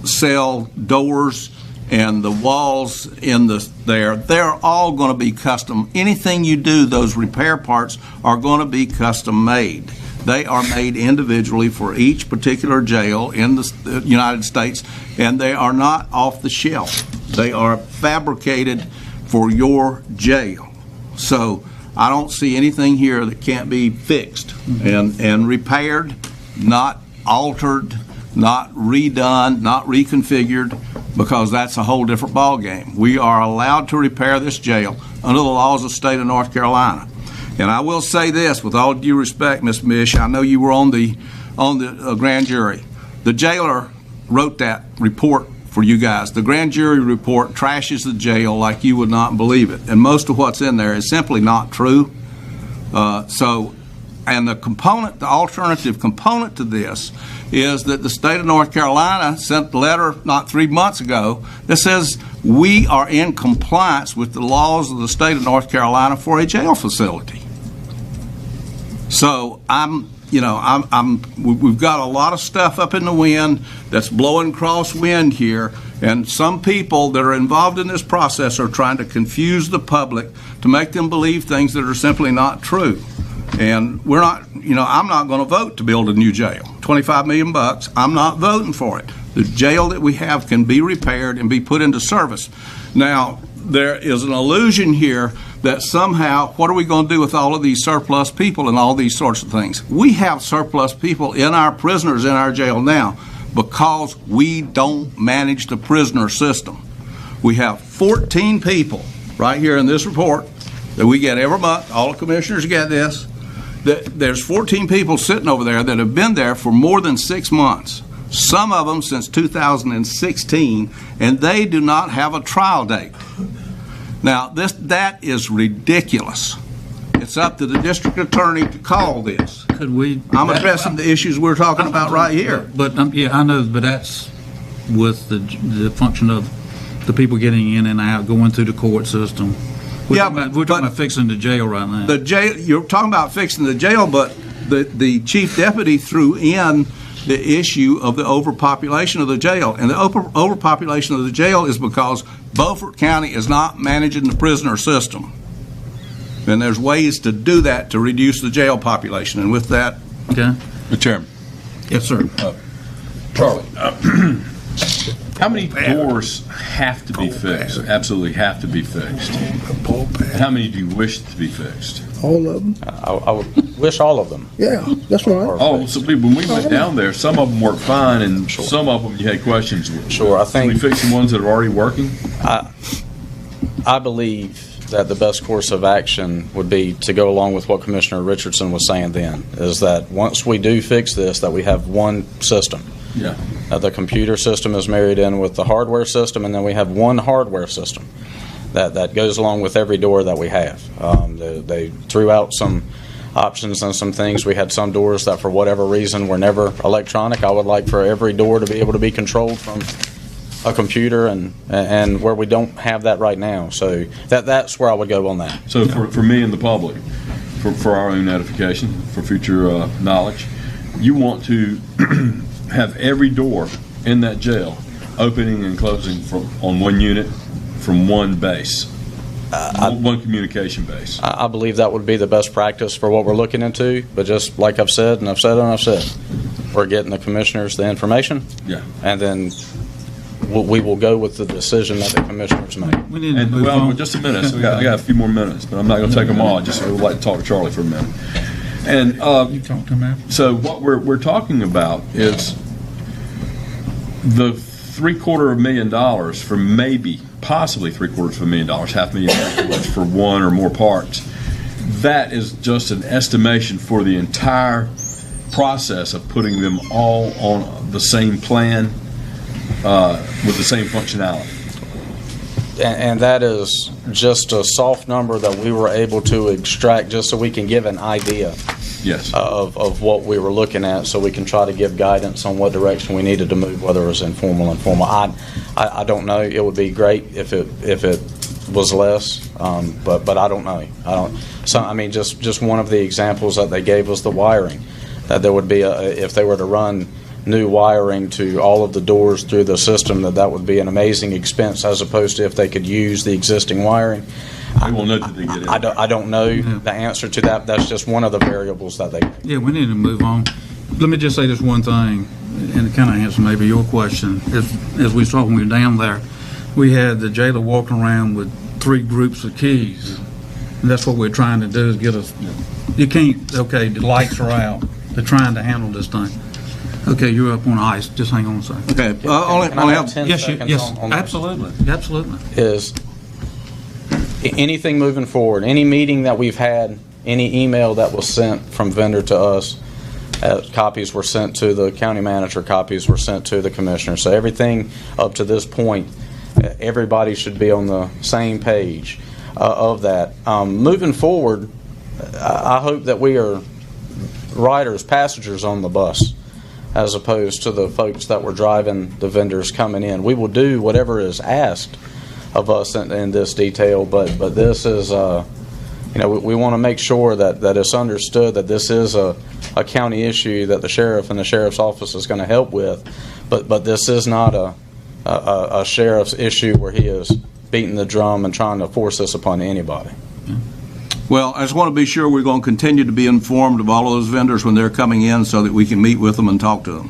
cell doors and the walls in there. They're all going to be custom. Anything you do, those repair parts are going to be custom made. They are made individually for each particular jail in the United States, and they are not off the shelf. They are fabricated for your jail. So I don't see anything here that can't be fixed and repaired, not altered, not redone, not reconfigured, because that's a whole different ballgame. We are allowed to repair this jail under the laws of the state of North Carolina. And I will say this, with all due respect, Ms. Mish, I know you were on the grand jury. The jailer wrote that report for you guys. The grand jury report trashes the jail like you would not believe it. And most of what's in there is simply not true. And the alternative component to this is that the state of North Carolina sent a letter not 3 months ago that says we are in compliance with the laws of the state of North Carolina for a jail facility. So we've got a lot of stuff up in the wind that's blowing crosswind here, and some people that are involved in this process are trying to confuse the public to make them believe things that are simply not true. And we're not, I'm not going to vote to build a new jail. $25 million, I'm not voting for it. The jail that we have can be repaired and be put into service. Now, there is an illusion here that somehow, what are we going to do with all of these surplus people and all these sorts of things? We have surplus people in our prisoners in our jail now because we don't manage the prisoner system. We have 14 people right here in this report that we get every month. All the commissioners get this. There's 14 people sitting over there that have been there for more than 6 months, some of them since 2016, and they do not have a trial date. Now, that is ridiculous. It's up to the district attorney to call this. I'm addressing the issues we're talking about right here. But I know, but that's with the function of the people getting in and out, going through the court system. We're talking about fixing the jail right now. The jail, you're talking about fixing the jail, but the chief deputy threw in the issue of the overpopulation of the jail. And the overpopulation of the jail is because Beaufort County is not managing the prisoner system. And there's ways to do that to reduce the jail population. And with that, okay. Mr. Chairman. Yes, sir. Charlie, how many doors have to be fixed, absolutely have to be fixed? And how many do you wish to be fixed? All of them. I would wish all of them. Yeah, that's right. Oh, so when we went down there, some of them worked fine, and some of them you had questions with. Sure, I think. Can we fix the ones that are already working? I believe that the best course of action would be to go along with what Commissioner Richardson was saying then, is that once we do fix this, that we have one system. Yeah. The computer system is married in with the hardware system, and then we have one hardware system that goes along with every door that we have. They threw out some options and some things. We had some doors that for whatever reason were never electronic. I would like for every door to be able to be controlled from a computer, and where we don't have that right now. So that's where I would go on that. So for me and the public, for our own edification, for future knowledge, you want to have every door in that jail opening and closing on one unit from one base, one communication base. I believe that would be the best practice for what we're looking into, but just like I've said, we're getting the commissioners the information, and then we will go with the decision that the commissioners make. Well, just a minute. So I got a few more minutes, but I'm not going to take them all. I would like to talk to Charlie for a minute. And you talk to him after. So what we're talking about is The $750,000 for maybe, possibly $750,000, $500,000 for one or more parts, that is just an estimation for the entire process of putting them all on the same plan with the same functionality. And that is just a soft number that we were able to extract just so we can give an idea Yes. of what we were looking at, so we can try to give guidance on what direction we needed to move, whether it was informal or informal. I don't know. It would be great if it was less, but I don't know. So I mean, just one of the examples that they gave was the wiring. That there would be if they were to run new wiring to all of the doors through the system, that would be an amazing expense, as opposed to if they could use the existing wiring. I won't know till they get in. I don't know the answer to that. That's just one of the variables that they. Yeah, we need to move on. Let me just say this one thing, and it kind of answers maybe your question. As we saw when we were down there, we had the jailer walking around with 3 groups of keys. And that's what we're trying to do, is get us. You can't. Okay, the lights are out. They're trying to handle this thing. Okay, you're up on ice. Just hang on a second. Okay. Can I have 10 yes, seconds yes, on this? absolutely, absolutely. Is anything moving forward, any meeting that we've had, any email that was sent from vendor to us, copies were sent to the county manager, copies were sent to the commissioner. So everything up to this point, everybody should be on the same page of that. Moving forward, I hope that we are riders, passengers on the bus, as opposed to the folks that were driving the vendors coming in. We will do whatever is asked of us in this detail, but this is, we want to make sure that it's understood that this is a county issue that the sheriff and the sheriff's office is going to help with, but this is not a sheriff's issue where he is beating the drum and trying to force this upon anybody. Well, I just want to be sure we're going to continue to be informed of all of those vendors when they're coming in, so that we can meet with them and talk to them.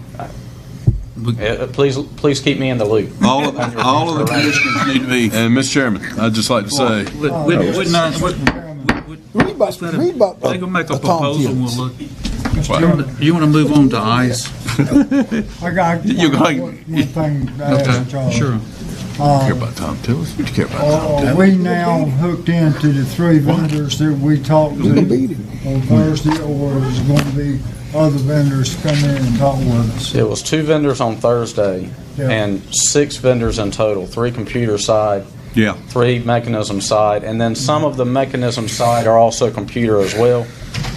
Please keep me in the loop. All of the commissioners need to be. And Mr. Chairman, I'd just like to say, They're going to make a proposal and we'll look. You want to move on to ice? I got You're going- one thing to ask y'all. Sure. Care about Tom Tillis? You care about Tom Are Tillis? we now hooked into the 3 vendors that we talked to on Thursday, or is it going to be other vendors come in and talk with us? It was 2 vendors on Thursday, Yeah. and 6 vendors in total, 3 computer side, Yeah. 3 mechanism side, and then some of the mechanism side are also computer as well.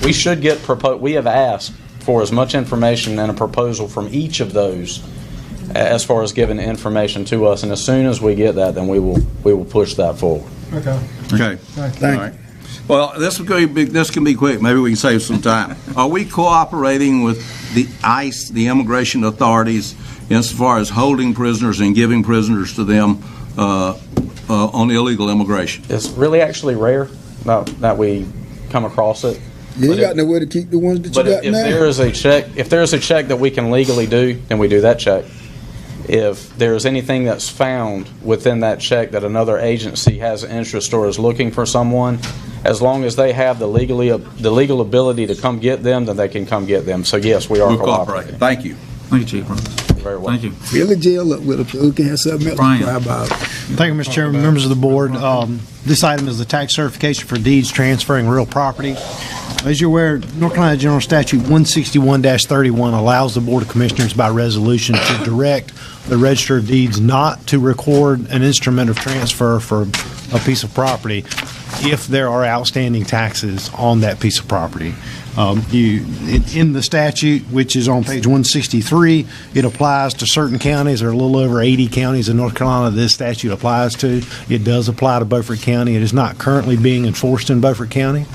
We should get we have asked for as much information and a proposal from each of those as far as giving information to us, and as soon as we get that, then we will push that forward. Okay. Okay. Thank All right. Well, this can be quick. Maybe we can save some time. Are we cooperating with the ICE, the immigration authorities, insofar as holding prisoners and giving prisoners to them on illegal immigration? It's really actually rare that we come across it. You ain't got nowhere to keep the ones that you But got if now. there is a check that we can legally do, then we do that check. If there is anything that's found within that check that another agency has an interest or is looking for someone, as long as they have the legal ability to come get them, then they can come get them. So yes, we are We're cooperating. cooperating. Thank you. Thank you, Chief. Very well. Thank you. Fill the jail up with them so we can have something else Brian. to cry about. Thank you, Mr. Chairman, members of the board. This item is the tax certification for deeds transferring real property. As you're aware, North Carolina General Statute 161-31 allows the Board of Commissioners by resolution to direct the Register of Deeds not to record an instrument of transfer for a piece of property if there are outstanding taxes on that piece of property. In the statute, which is on page 163, it applies to certain counties. There are a little over 80 counties in North Carolina this statute applies to. It does apply to Beaufort County. It is not currently being enforced in Beaufort County.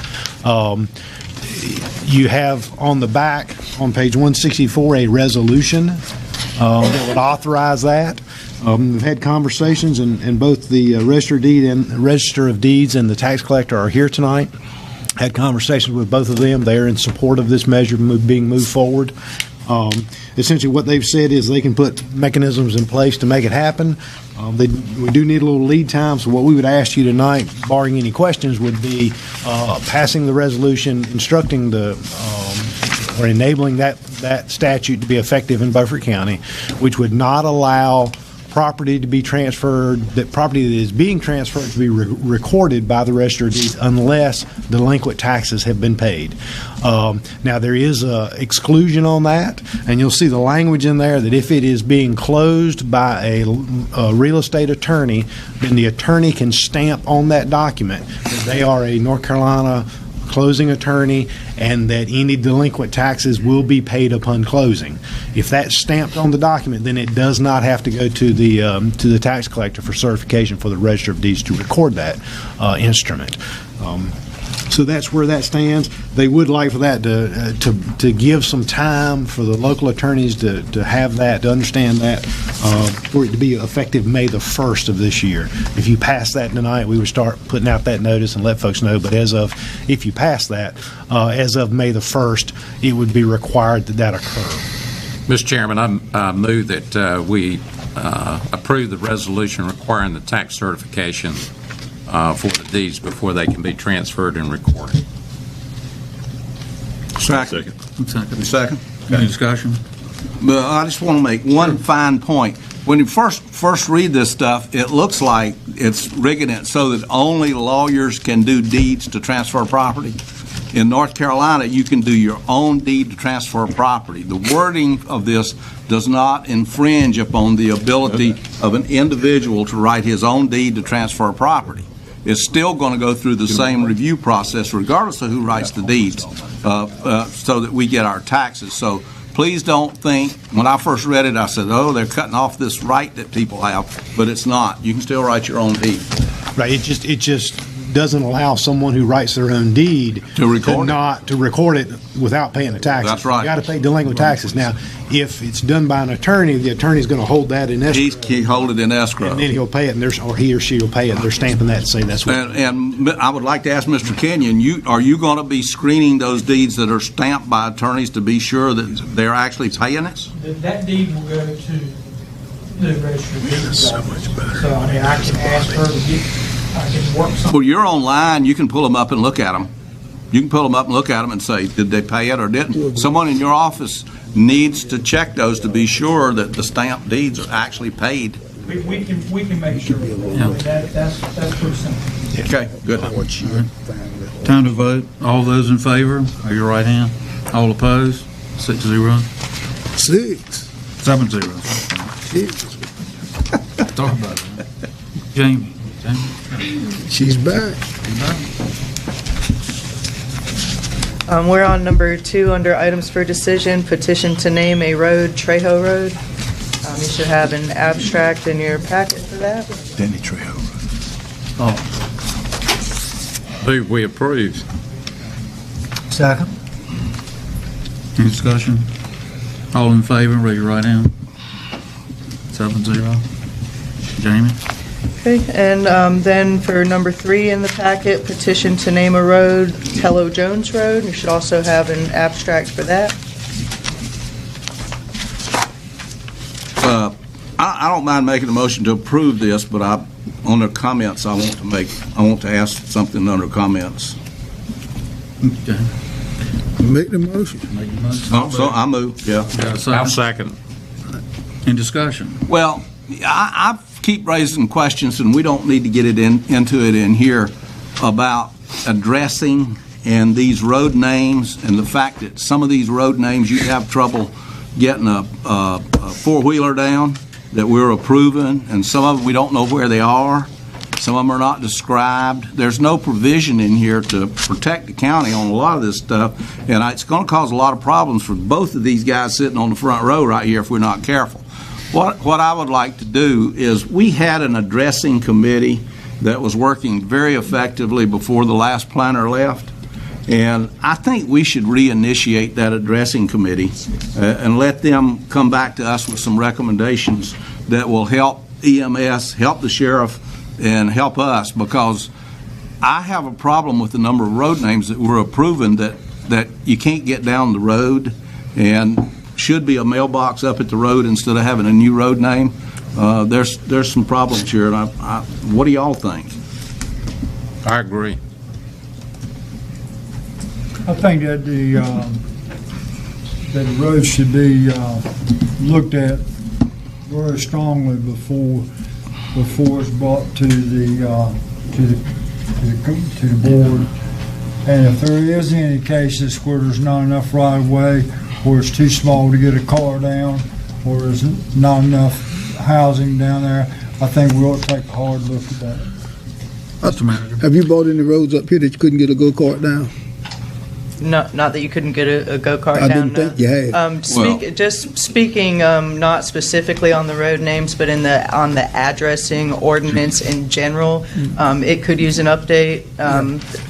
You have on the back, on page 164, a resolution that would authorize that. We've had conversations, and both the Register of Deeds and the tax collector are here tonight. Had conversations with both of them. They're in support of this measure being moved forward. Essentially, what they've said is they can put mechanisms in place to make it happen. We do need a little lead time, so what we would ask you tonight, barring any questions, would be passing the resolution, instructing the or enabling that statute to be effective in Beaufort County, which would not allow property to be transferred, that property that is being transferred to be recorded by the Register of Deeds unless delinquent taxes have been paid. Now, there is a exclusion on that, and you'll see the language in there that if it is being closed by a real estate attorney, then the attorney can stamp on that document that they are a North Carolina closing attorney and that any delinquent taxes will be paid upon closing. If that's stamped on the document, then it does not have to go to the tax collector for certification for the Register of Deeds to record that instrument. So that's where that stands. They would like for that to give some time for the local attorneys to have that, to understand that, for it to be effective May the 1st of this year. If you pass that tonight, we would start putting out that notice and let folks know. But if you pass that, as of May the 1st, it would be required that occur. Mr. Chairman, I move that we approve the resolution requiring the tax certification for the deeds before they can be transferred and recorded. Second. Second. Any discussion? But I just want to make one fine point. When you first read this stuff, it looks like it's rigging it so that only lawyers can do deeds to transfer property. In North Carolina, you can do your own deed to transfer property. The wording of this does not infringe upon the ability of an individual to write his own deed to transfer property. It's still going to go through the same review process regardless of who writes the deeds so that we get our taxes. So please don't think, when I first read it, I said, oh, they're cutting off this right that people have, but it's not. You can still write your own deed. Right. It just doesn't allow someone who writes their own deed to record it without paying the taxes. That's right. You got to pay delinquent taxes. Now, if it's done by an attorney, the attorney's going to hold that in escrow. He hold it in escrow, and then he'll pay it, or he or she will pay it. They're stamping that to say that's what. And I would like to ask Mr. Kenyon, are you going to be screening those deeds that are stamped by attorneys to be sure that they're actually paying it? That deed will go to the Register of Deeds. So much better. So I mean, I can ask her to get. Well, you're online. You can pull them up and look at them. You can pull them up and look at them and say, did they pay it or didn't? Someone in your office needs to check those to be sure that the stamped deeds are actually paid. We can make sure. Yeah. That's pretty simple. Okay, good. Time to vote. All those in favor, raise your right hand. All opposed, 6-0. 7-0. Talk about it. Jamie. She's back. We're on number 2 under items for decision, petition to name a road Trejo Road. You should have an abstract in your packet for that. Danny Trejo Road. Move we approve. Second. Any discussion? All in favor, raise your right hand. 7-0. Jamie? Okay, and then for number 3 in the packet, petition to name a road Tello Jones Road. You should also have an abstract for that. I don't mind making a motion to approve this, but on the comments, I want to ask something under comments. Okay. Make the motion. So I move. Yeah. I'll second. In discussion. Well, I keep raising questions, and we don't need to get it into it in here about addressing and these road names and the fact that some of these road names you have trouble getting a four-wheeler down that we're approving, and some of them we don't know where they are. Some of them are not described. There's no provision in here to protect the county on a lot of this stuff, and it's going to cause a lot of problems for both of these guys sitting on the front row right here if we're not careful. What I would like to do is, we had an addressing committee that was working very effectively before the last planner left, and I think we should reinitiate that addressing committee and let them come back to us with some recommendations that will help EMS, help the sheriff, and help us, because I have a problem with the number of road names that we're approving that you can't get down the road, and should be a mailbox up at the road instead of having a new road name. There's some problems here, and what do y'all think? I agree. I think that that the road should be looked at very strongly before it's brought to the board. And if there is any cases where there's not enough right of way, where it's too small to get a car down, or there's not enough housing down there, I think we ought to take a hard look at that. Mr. Manager. Have you bought any roads up here that you couldn't get a go-kart down? Not that you couldn't get a go-kart I down. didn't think you had. Just speaking, not specifically on the road names, but on the addressing ordinance in general, it could use an update.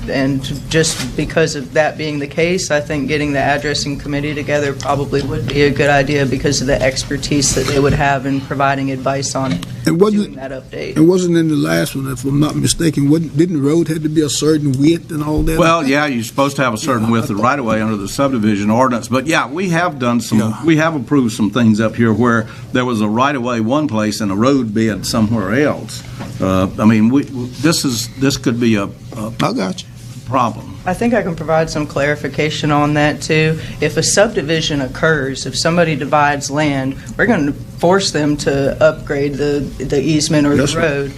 And just because of that being the case, I think getting the addressing committee together probably would be a good idea because of the expertise that they would have in providing advice on doing that update. It wasn't in the last one, if I'm not mistaken. Didn't the road have to be a certain width and all that? Well, yeah, you're supposed to have a certain width of right-of-way under the subdivision ordinance. But, yeah, we have done we have approved some things up here where there was a right-of-way one place and a road bed somewhere else. I mean, this could be a I got you. problem. I think I can provide some clarification on that, too. If a subdivision occurs, if somebody divides land, we're going to force them to upgrade the easement or the road.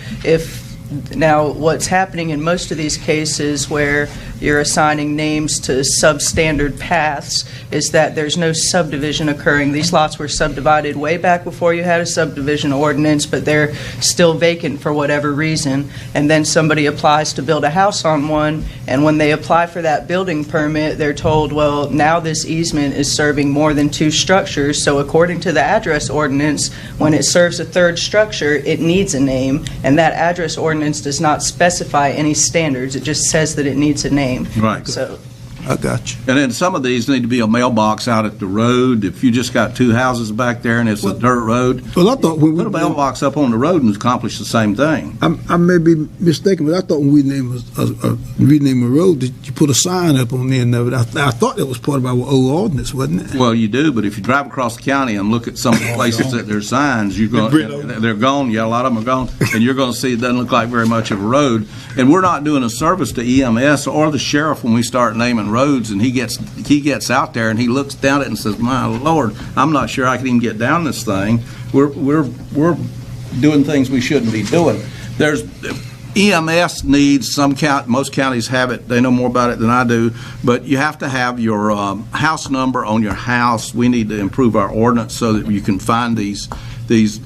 Now, what's happening in most of these cases where you're assigning names to substandard paths is that there's no subdivision occurring. These lots were subdivided way back before you had a subdivision ordinance, but they're still vacant for whatever reason. And then somebody applies to build a house on one, and when they apply for that building permit, they're told, well, now this easement is serving more than 2 structures, so according to the address ordinance, when it serves a 3rd structure, it needs a name, and that address ordinance does not specify any standards. It just says that it needs a name. Right. So I got you. And then some of these need to be a mailbox out at the road. If you just got 2 houses back there and it's a dirt road, well, I thought put a mailbox up on the road and accomplish the same thing. I may be mistaken, but I thought when we rename a road that you put a sign up on the end of it. I thought that was part of our old ordinance, wasn't it? Well, you do, but if you drive across the county and look at some of the places that there's signs, they're gone. Yeah, a lot of them are gone, and you're going to see it doesn't look like very much of a road. And we're not doing a service to EMS or the sheriff when we start naming roads, and he gets out there and he looks down at it and says, "My Lord, I'm not sure I can even get down this thing." We're doing things we shouldn't be doing. There's EMS needs most counties have it. They know more about it than I do, but you have to have your house number on your house. We need to improve our ordinance so that you can find these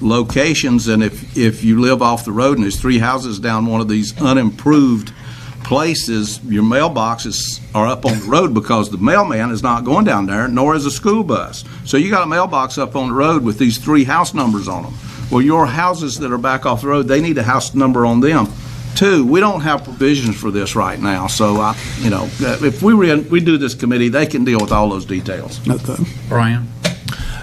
locations, and if you live off the road and there's 3 houses down one of these unimproved places, your mailboxes are up on the road because the mailman is not going down there, nor is a school bus. So you got a mailbox up on the road with these 3 house numbers on them. Well, your houses that are back off the road, they need a house number on them. 2, we don't have provisions for this right now, so if we do this committee, they can deal with all those details. Okay. Brian?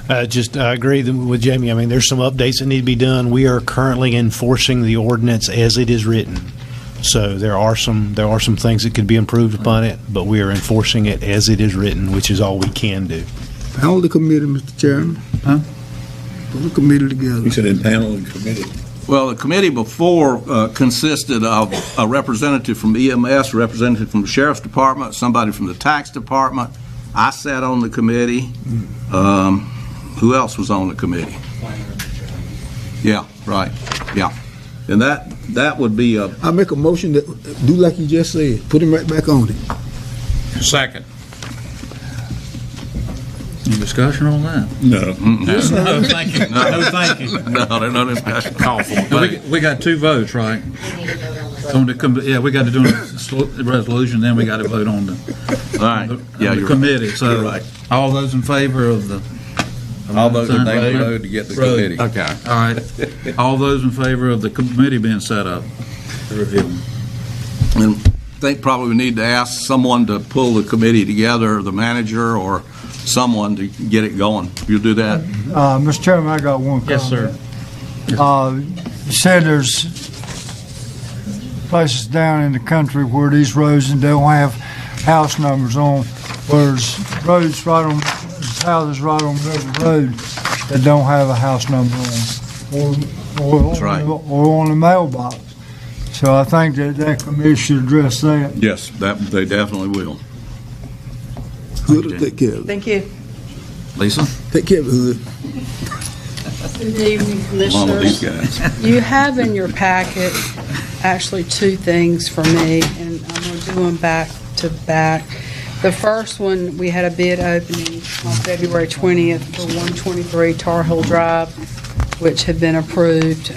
I agree with Jamie. I mean, there's some updates that need to be done. We are currently enforcing the ordinance as it is written. So there are some things that could be improved upon it, but we are enforcing it as it is written, which is all we can do. Panel the committee, Mr. Chairman. Huh? Put the committee together. You said in panel and committee. Well, the committee before consisted of a representative from EMS, a representative from the Sheriff's Department, somebody from the Tax Department. I sat on the committee. Who else was on the committee? Yeah, right. Yeah. And that would be a... I make a motion that do like you just said. Put him right back on it. Second. Any discussion on that? No. No, thank you. No, thank you. No, there's no discussion. Call for it. We got 2 votes, right? Yeah, we got to do a resolution, then we got to vote on the committee. So right. All those in favor of the... All those in favor of the road to get the committee. Okay. All right. All those in favor of the committee being set up to review them. And I think probably we need to ask someone to pull the committee together, the manager or someone to get it going. You'll do that? Mr. Chairman, I got one comment. Yes, sir. You said there's places down in the country where these roads don't have house numbers on, where there's roads houses right on River Road that don't have a house number on, or on the mailbox. So I think that committee should address that. Yes, they definitely will. Good to take care of it. Thank you. Lisa? Take care of it. Good evening, Along with these Commissioners. guys. You have in your packet actually two things for me, and I'm going to do them back to back. The first one, we had a bid opening on February 20th for 123 Tar Hill Drive, which had been approved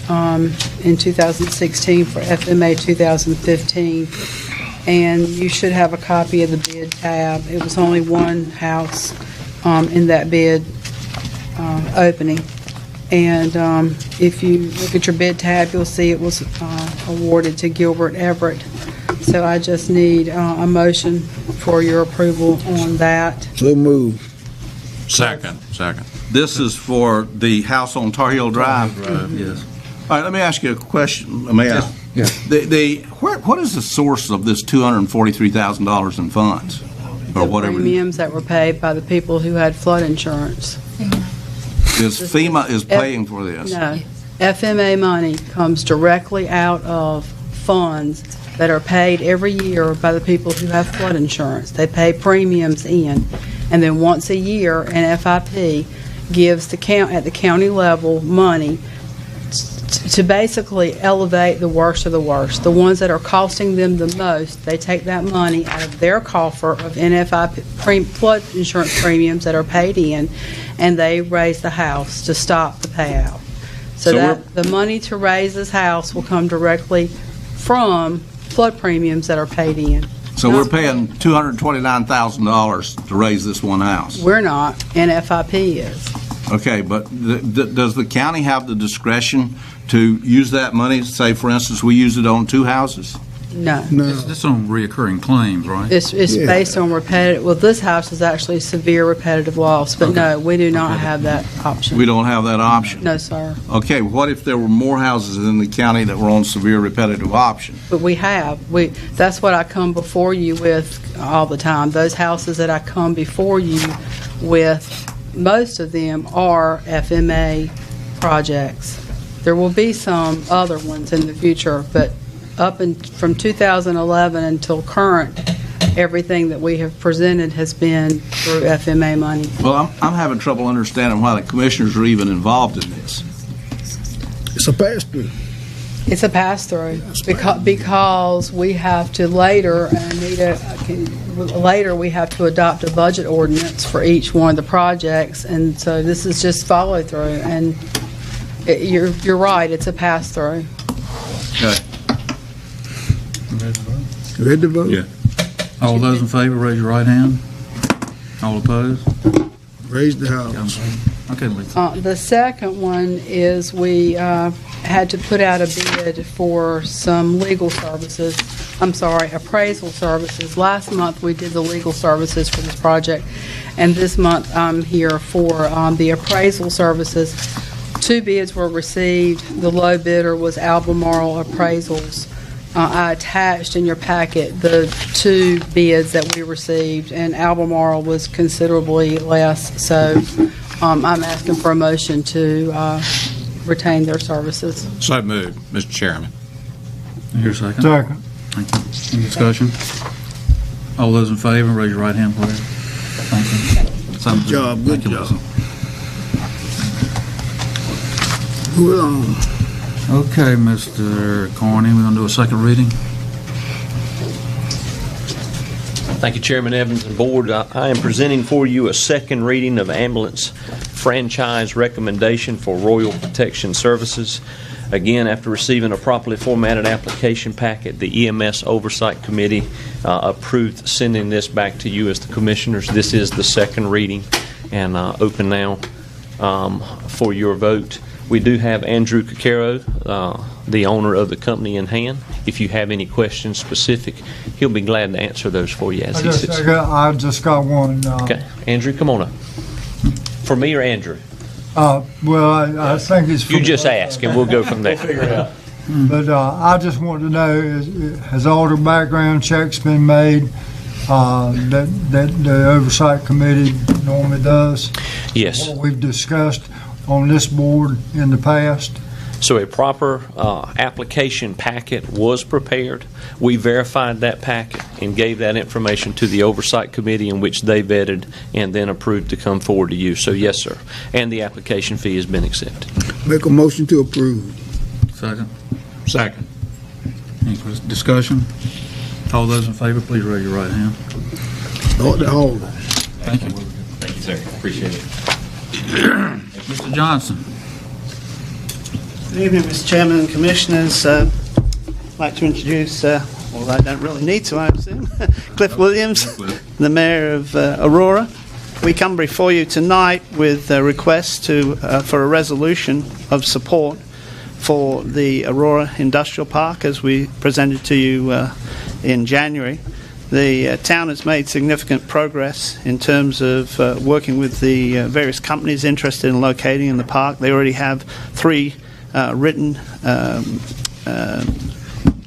in 2016 for FMA 2015. And you should have a copy of the bid tab. It was only one house in that bid opening. And if you look at your bid tab, you'll see it was awarded to Gilbert Everett. So I just need a motion for your approval on that. So move. Second. This is for the house on Tar Heel Drive? Yes. All right, let me ask you a question. May I? Yeah. What is the source of this $243,000 in funds? Or whatever? Premiums that were paid by the people who had flood insurance. Is FEMA is paying for this? No. FMA money comes directly out of funds that are paid every year by the people who have flood insurance. They pay premiums in, and then once a year, an FIP gives at the county level money to basically elevate the worst of the worst. The ones that are costing them the most, they take that money out of their coffer of NFIP flood insurance premiums that are paid in, and they raise the house to stop the payout. So that the money to raise this house will come directly from flood premiums that are paid in. So we're paying $229,000 to raise this one house? We're not, NFIP is. Okay, but does the county have the discretion to use that money? Say, for instance, we use it on two houses? No. It's on reoccurring claims, right? It's based on repetitive, well, this house is actually severe repetitive loss, but no, we do not have that option. We don't have that option? No, sir. Okay, what if there were more houses in the county that were on severe repetitive option? But we have. That's what I come before you with all the time. Those houses that I come before you with, most of them are FMA projects. There will be some other ones in the future, but from 2011 until current, everything that we have presented has been through FMA money. Well, I'm having trouble understanding why the commissioners are even involved in this. It's a pass-through. It's a pass-through because we have to later, we have to adopt a budget ordinance for each one of the projects, and so this is just follow-through. And you're right, it's a pass-through. Okay. Ready to vote? Yeah. All those in favor, raise your right hand. All opposed? Raise the house. Okay, Lisa. The second one is we had to put out a bid for some legal services. Appraisal services. Last month we did the legal services for this project, and this month I'm here for the appraisal services. Two bids were received. The low bidder was Albemarle Appraisals. I attached in your packet the two bids that we received, and Albemarle was considerably less, so I'm asking for a motion to retain their services. So moved, Mr. Chairman. Here a second. Second. Thank you. Any discussion? All those in favor, raise your right hand, please. Thank you. Good job, good Thank you, job. Lisa. Move on. Okay, Mr. Carney, we're going to do a second reading. Thank you, Chairman Evans and Board. I am presenting for you a second reading of ambulance franchise recommendation for Royal Protection Services. Again, after receiving a properly formatted application packet, the EMS Oversight Committee approved sending this back to you as the Commissioners. This is the second reading and open now for your vote. We do have Andrew Cicero, the owner of the company, in hand. If you have any questions specific, he'll be glad to answer those for you as he sits. I just got one. Okay, Andrew, come on up. For me or Andrew? Well, I think it's. You just ask, and we'll go from there. We'll figure it out. But I just want to know: has all the background checks been made that the oversight committee normally does? Yes. What we've discussed on this board in the past. So a proper application packet was prepared. We verified that packet and gave that information to the Oversight Committee, in which they vetted and then approved to come forward to you. So yes, sir. And the application fee has been accepted. Make a motion to approve. Second. Second. Any discussion? All those in favor, please raise your right hand. Start the hall. Thank you. Thank you, sir. Appreciate it. Mr. Johnson. Good evening, Mr. Chairman and Commissioners. I'd like to introduce, although I don't really need to, I assume, Cliff Williams, the Mayor of Aurora. We come before you tonight with a request for a resolution of support for the Aurora Industrial Park, as we presented to you in January. The town has made significant progress in terms of working with the various companies interested in locating in the park. They already have 3 written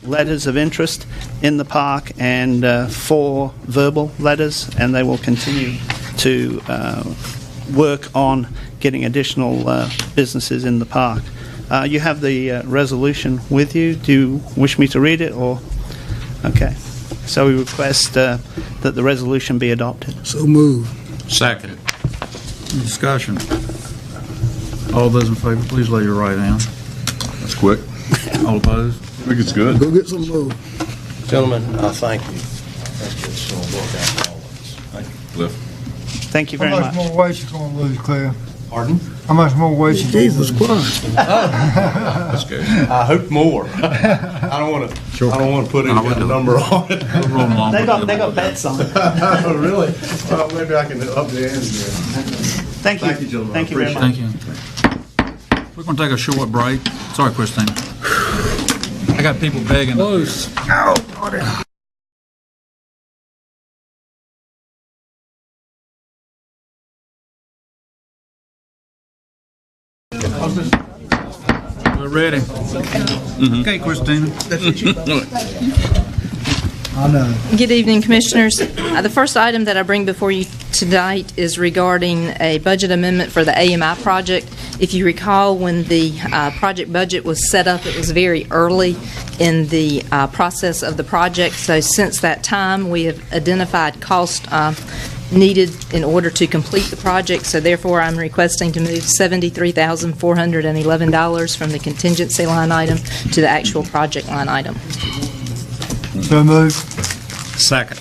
letters of interest in the park and 4 verbal letters, and they will continue to work on getting additional businesses in the park. You have the resolution with you. Do you wish me to read it, or? Okay. So we request that the resolution be adopted. So move. Second. Any discussion? All those in favor, please lay your right hand. That's quick. All opposed? I think it's good. Go get some more. Gentlemen, thank you. I think it's going to work out for all of us. Thank you, Cliff. Thank you very How much. much more weight you going to lose, Claire? Pardon? How much more weight you going to lose? Jesus Christ. That's good. I hope more. I don't want to put any kind of number on it. They got bets on it. Oh, really? Well, maybe I can up the ante there. Thank you. Thank you, gentlemen. Thank you very much. Thank you. We're going to take a short break. Sorry, Christine. I got people begging. Close. We're ready. Okay, Christina. Good evening, Commissioners. The first item that I bring before you tonight is regarding a budget amendment for the AMI project. If you recall, when the project budget was set up, it was very early in the process of the project. So since that time, we have identified cost needed in order to complete the project. So therefore, I'm requesting to move $73,411 from the contingency line item to the actual project line item. So moved. Second.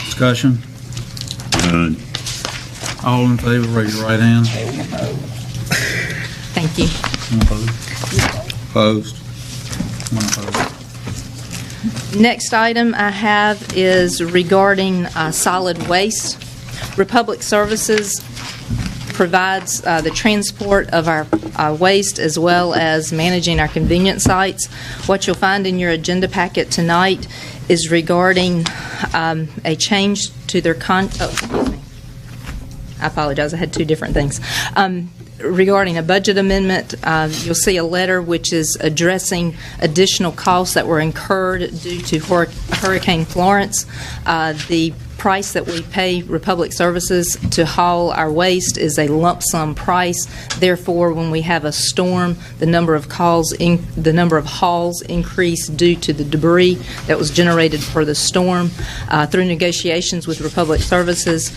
Discussion? All in favor, raise your right hand. Thank you. Opposed? One opposed. Next item I have is regarding solid waste. Republic Services provides the transport of our waste as well as managing our convenience sites. What you'll find in your agenda packet tonight is regarding a change to their excuse me. I apologize, I had 2 different things. Regarding a budget amendment, you'll see a letter which is addressing additional costs that were incurred due to Hurricane Florence. The price that we pay Republic Services to haul our waste is a lump sum price. Therefore, when we have a storm, the number of hauls increase due to the debris that was generated for the storm. Through negotiations with Republic Services,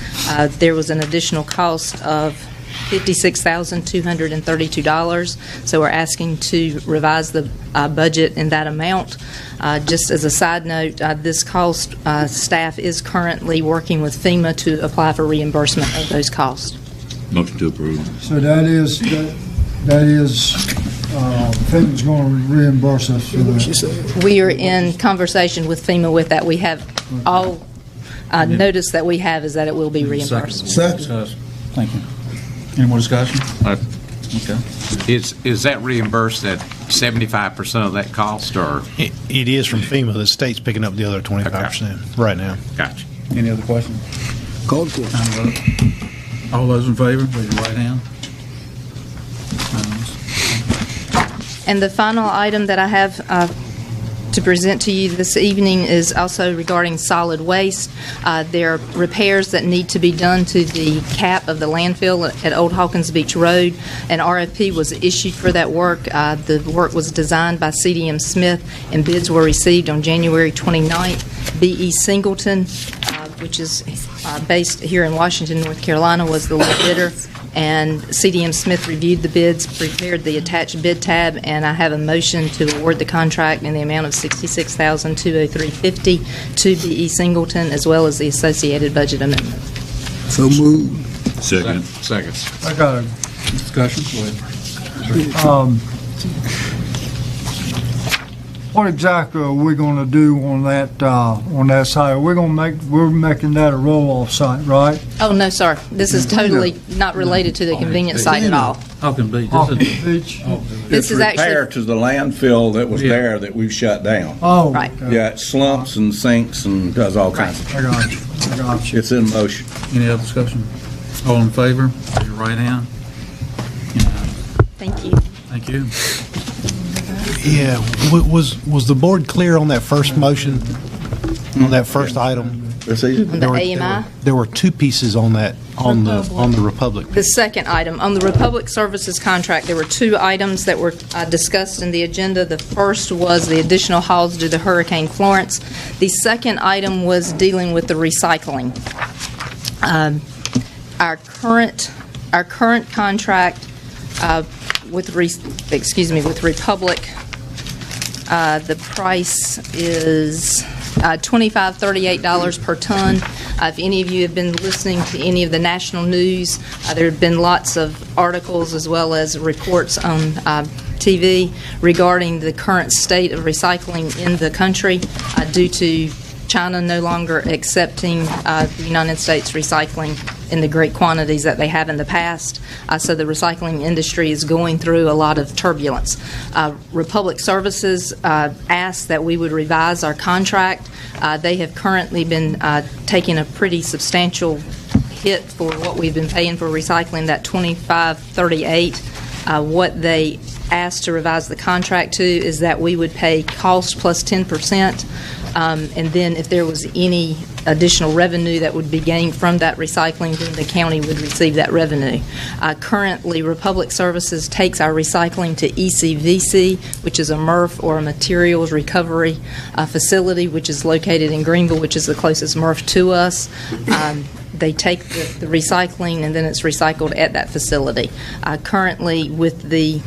there was an additional cost of $56,232. So we're asking to revise the budget in that amount. Just as a side note, this cost, staff is currently working with FEMA to apply for reimbursement of those costs. Motion to approve. So that is FEMA's going to reimburse us for that. We are in conversation with FEMA with that. We have all notice that we have is that it will be reimbursed. Second. Thank you. Any more discussion? Okay. Is that reimbursed at 75% of that cost, or? It is from FEMA. The state's picking up the other 25% right now. Gotcha. Any other questions? Call the question. All those in favor, raise your right hand. And the final item that I have to present to you this evening is also regarding solid waste. There are repairs that need to be done to the cap of the landfill at Old Hawkins Beach Road. An RFP was issued for that work. The work was designed by CDM Smith, and bids were received on January 29th. B.E. Singleton, which is based here in Washington, North Carolina, was the low bidder. And CDM Smith reviewed the bids, prepared the attached bid tab, and I have a motion to award the contract in the amount of $66,203.50 to B.E. Singleton, as well as the associated budget amendment. So moved. Second. I got a Discussion, go ahead. What exactly are we going to do on that site? We're making that a roll-off site, right? Oh, no, sir. This is totally not related to the convenience site at all. Hawkins Beach. Hawkins Beach? This is actually, repair to the landfill that was there that we've shut down. Oh, right. okay. Yeah, it slumps and sinks and does all kinds of I got you. I got you. It's in motion. Any other discussion? All in favor? Raise your right hand. Thank you. Thank you. Yeah, was the board clear on that first motion, on that first item? On the AMI? There were two pieces on that, on the Republic. The second item, on the Republic Services contract, there were two items that were discussed in the agenda. The first was the additional hauls due to Hurricane Florence. The second item was dealing with the recycling. Our current contract with Republic, the price is $25.38 per ton. If any of you have been listening to any of the national news, there have been lots of articles as well as reports on TV regarding the current state of recycling in the country due to China no longer accepting the United States recycling in the great quantities that they have in the past. So the recycling industry is going through a lot of turbulence. Republic Services asked that we would revise our contract. They have currently been taking a pretty substantial hit for what we've been paying for recycling, that $25.38. What they asked to revise the contract to is that we would pay cost plus 10%. And then if there was any additional revenue that would be gained from that recycling, then the county would receive that revenue. Currently, Republic Services takes our recycling to ECVC, which is a MRF or a materials recovery facility, which is located in Greenville, which is the closest MRF to us. They take the recycling and then it's recycled at that facility. Currently, with the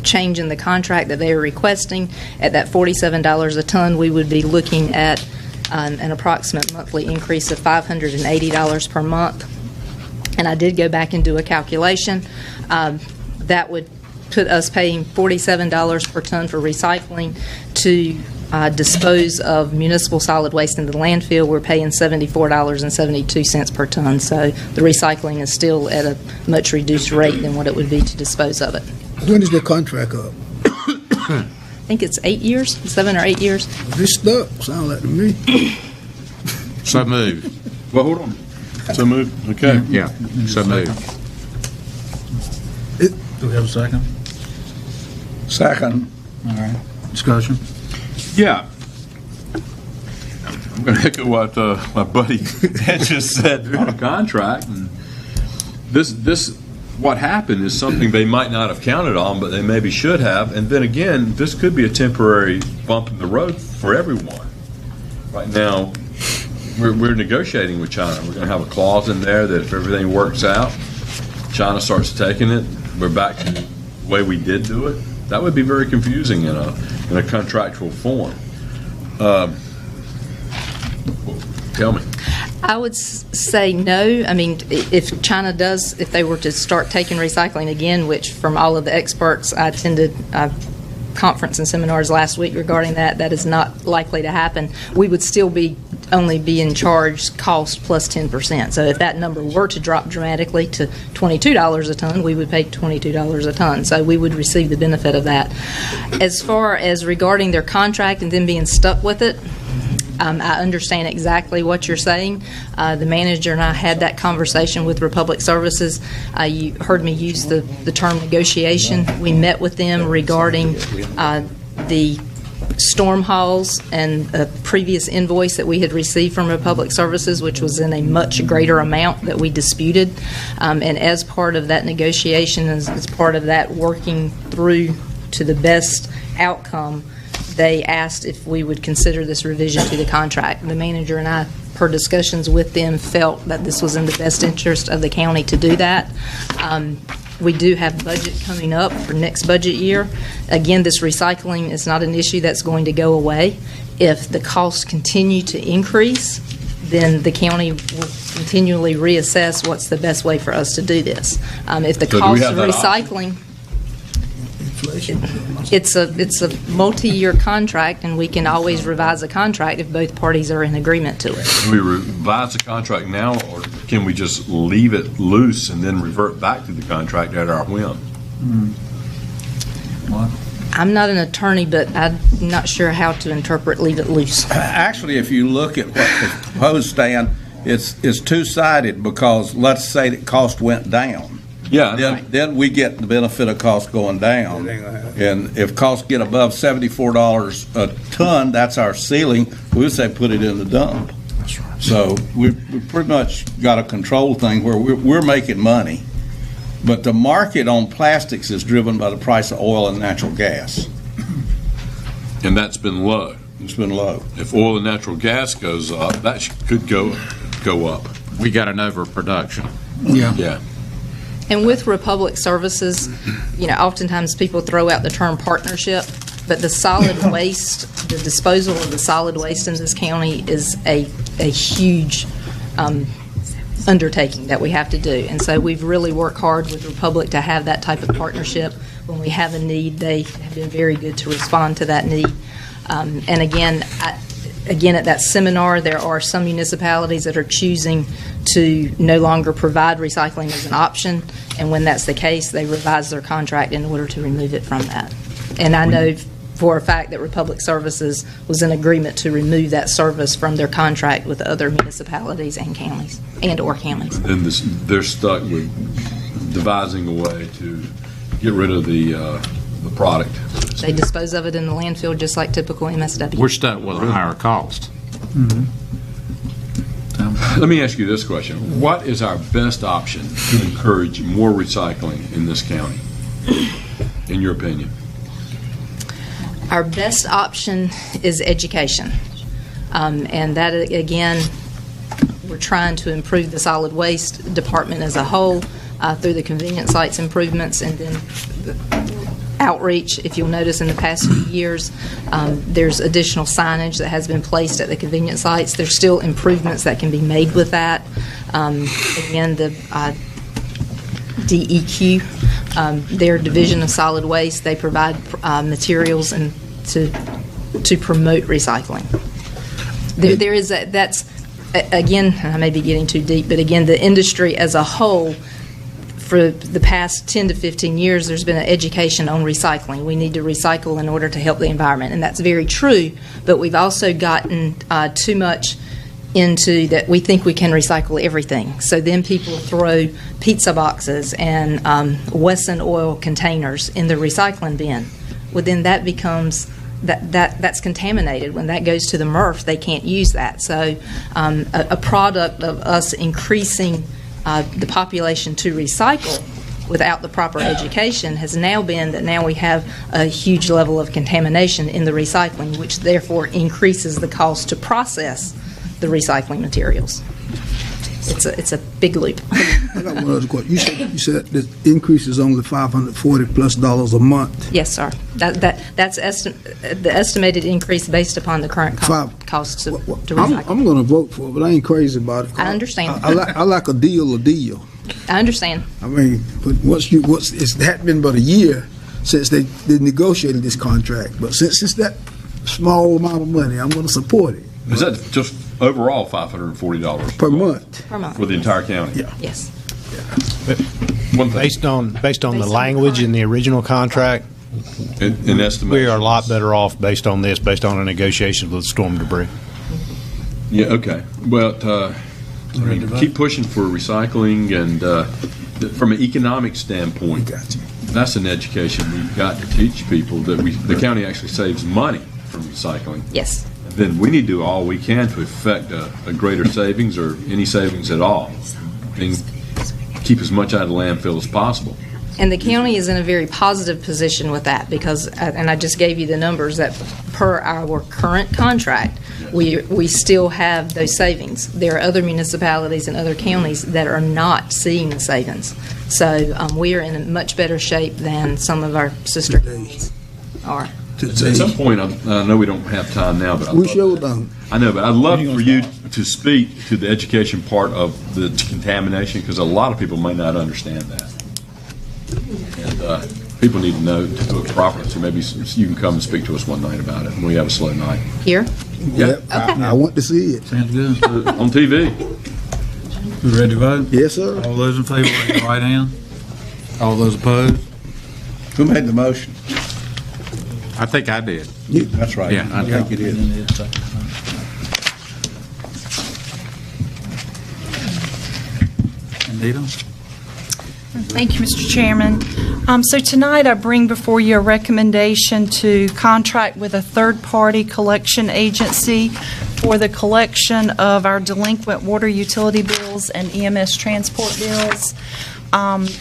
change in the contract that they are requesting at that $47 a ton, we would be looking at an approximate monthly increase of $580 per month. And I did go back and do a calculation. That would put us paying $47 per ton for recycling. To dispose of municipal solid waste in the landfill, we're paying $74.72 per ton. So the recycling is still at a much reduced rate than what it would be to dispose of it. When is the contract up? I think it's 8 years, 7 or 8 years. This stuck, sound like to me. So moved. Well, hold on. So moved, okay. Yeah, so moved. Do we have a second? Second. All right. Discussion? Yeah. I'm going to echo what my buddy just said on the contract. And this, what happened is something they might not have counted on, but they maybe should have. And then again, this could be a temporary bump in the road for everyone. Right now, we're negotiating with China. We're going to have a clause in there that if everything works out, China starts taking it, we're back to the way we did do it. That would be very confusing in a contractual form. Tell me. I would say no. I mean, if they were to start taking recycling again, which from all of the experts, I attended a conference and seminars last week regarding that is not likely to happen. We would still only be in charge cost plus 10%. So if that number were to drop dramatically to $22 a ton, we would pay $22 a ton. So we would receive the benefit of that. As far as regarding their contract and then being stuck with it, I understand exactly what you're saying. The manager and I had that conversation with Republic Services. You heard me use the term negotiation. We met with them regarding the storm hauls and a previous invoice that we had received from Republic Services, which was in a much greater amount that we disputed. And as part of that negotiation, as part of that working through to the best outcome, they asked if we would consider this revision to the contract. The manager and I, per discussions with them, felt that this was in the best interest of the county to do that. We do have budget coming up for next budget year. Again, this recycling is not an issue that's going to go away. If the costs continue to increase, then the county will continually reassess what's the best way for us to do this. If the cost of recycling, it's a multi-year contract, and we can always revise a contract if both parties are in agreement to it. Can we revise the contract now, or can we just leave it loose and then revert back to the contract at our whim? I'm not an attorney, but I'm not sure how to interpret leave it loose. Actually, if you look at what was proposed, Stan, it's two-sided, because let's say that cost went down. Yeah. Then we get the benefit of cost going down. And if costs get above $74 a ton, that's our ceiling, we would say put it in the dump. That's right. So we've pretty much got a control thing where we're making money. But the market on plastics is driven by the price of oil and natural gas. And that's been low. It's been low. If oil and natural gas goes up, that could go up. We got an overproduction. Yeah. And with Republic Services, oftentimes people throw out the term partnership, but the solid waste, the disposal of the solid waste in this county is a huge undertaking that we have to do. And so we've really worked hard with Republic to have that type of partnership. When we have a need, they have been very good to respond to that need. And again, at that seminar, there are some municipalities that are choosing to no longer provide recycling as an option, and when that's the case, they revise their contract in order to remove it from that. And I know for a fact that Republic Services was in agreement to remove that service from their contract with other municipalities and counties, and/or counties. And they're stuck with devising a way to get rid of the product. They dispose of it in the landfill just like typical MSW. We're stuck with a higher cost. Let me ask you this question. What is our best option to encourage more recycling in this county, in your opinion? Our best option is education. And that, again, we're trying to improve the solid waste department as a whole through the convenience sites improvements, and then outreach. If you'll notice, in the past few years, there's additional signage that has been placed at the convenience sites. There's still improvements that can be made with that. Again, the DEQ, their division of solid waste, they provide materials and to promote recycling. There is that's again, I may be getting too deep, but again, the industry as a whole, for the past 10 to 15 years, there's been an education on recycling. We need to recycle in order to help the environment, and that's very true, but we've also gotten too much into that we think we can recycle everything. So then people throw pizza boxes and Wesson oil containers in the recycling bin. Well, then that becomes that's contaminated. When that goes to the MRF, they can't use that. So a product of us increasing the population to recycle without the proper education has now been that now we have a huge level of contamination in the recycling, which therefore increases the cost to process the recycling materials. It's a big loop. I got one other question. You said the increase is only $540+ a month. Yes, sir. That's the estimated increase based upon the current costs to recycle. I'm going to vote for it, but I ain't crazy about it. I understand. I like a deal. I understand. I mean, but it hadn't been but a year since they negotiated this contract, but since it's that small amount of money, I'm going to support it. Is that just overall $540 per month? Per month. For the entire county? Yeah. Yes. Based on the language in the original contract, in estimation, we are a lot better off based on our negotiations with storm debris. Yeah. Okay. Well, keep pushing for recycling, and from an economic standpoint, that's an education we've got to teach people that the county actually saves money from recycling. Yes. Then we need to do all we can to effect a greater savings or any savings at all, and keep as much out of the landfill as possible. And the county is in a very positive position with that because, and I just gave you the numbers, that per our current contract, we still have those savings. There are other municipalities and other counties that are not seeing the savings. So we are in a much better shape than some of our sister counties are. At some point, I know we don't have time now, but We sure don't. I know, but I'd love for you to speak to the education part of the contamination, because a lot of people may not understand that. And people need to know to do it properly, so maybe you can come and speak to us one night about it when we have a slow night. Here? Yeah. I want to see it. Sounds good. On TV. We ready to vote? Yes, sir. All those in favor, raise your right hand. All those opposed? Who made the motion? I think I did. That's right. Yeah. I think it is. Anita? Thank you, Mr. Chairman. So tonight I bring before you a recommendation to contract with a third-party collection agency for the collection of our delinquent water utility bills and EMS transport bills.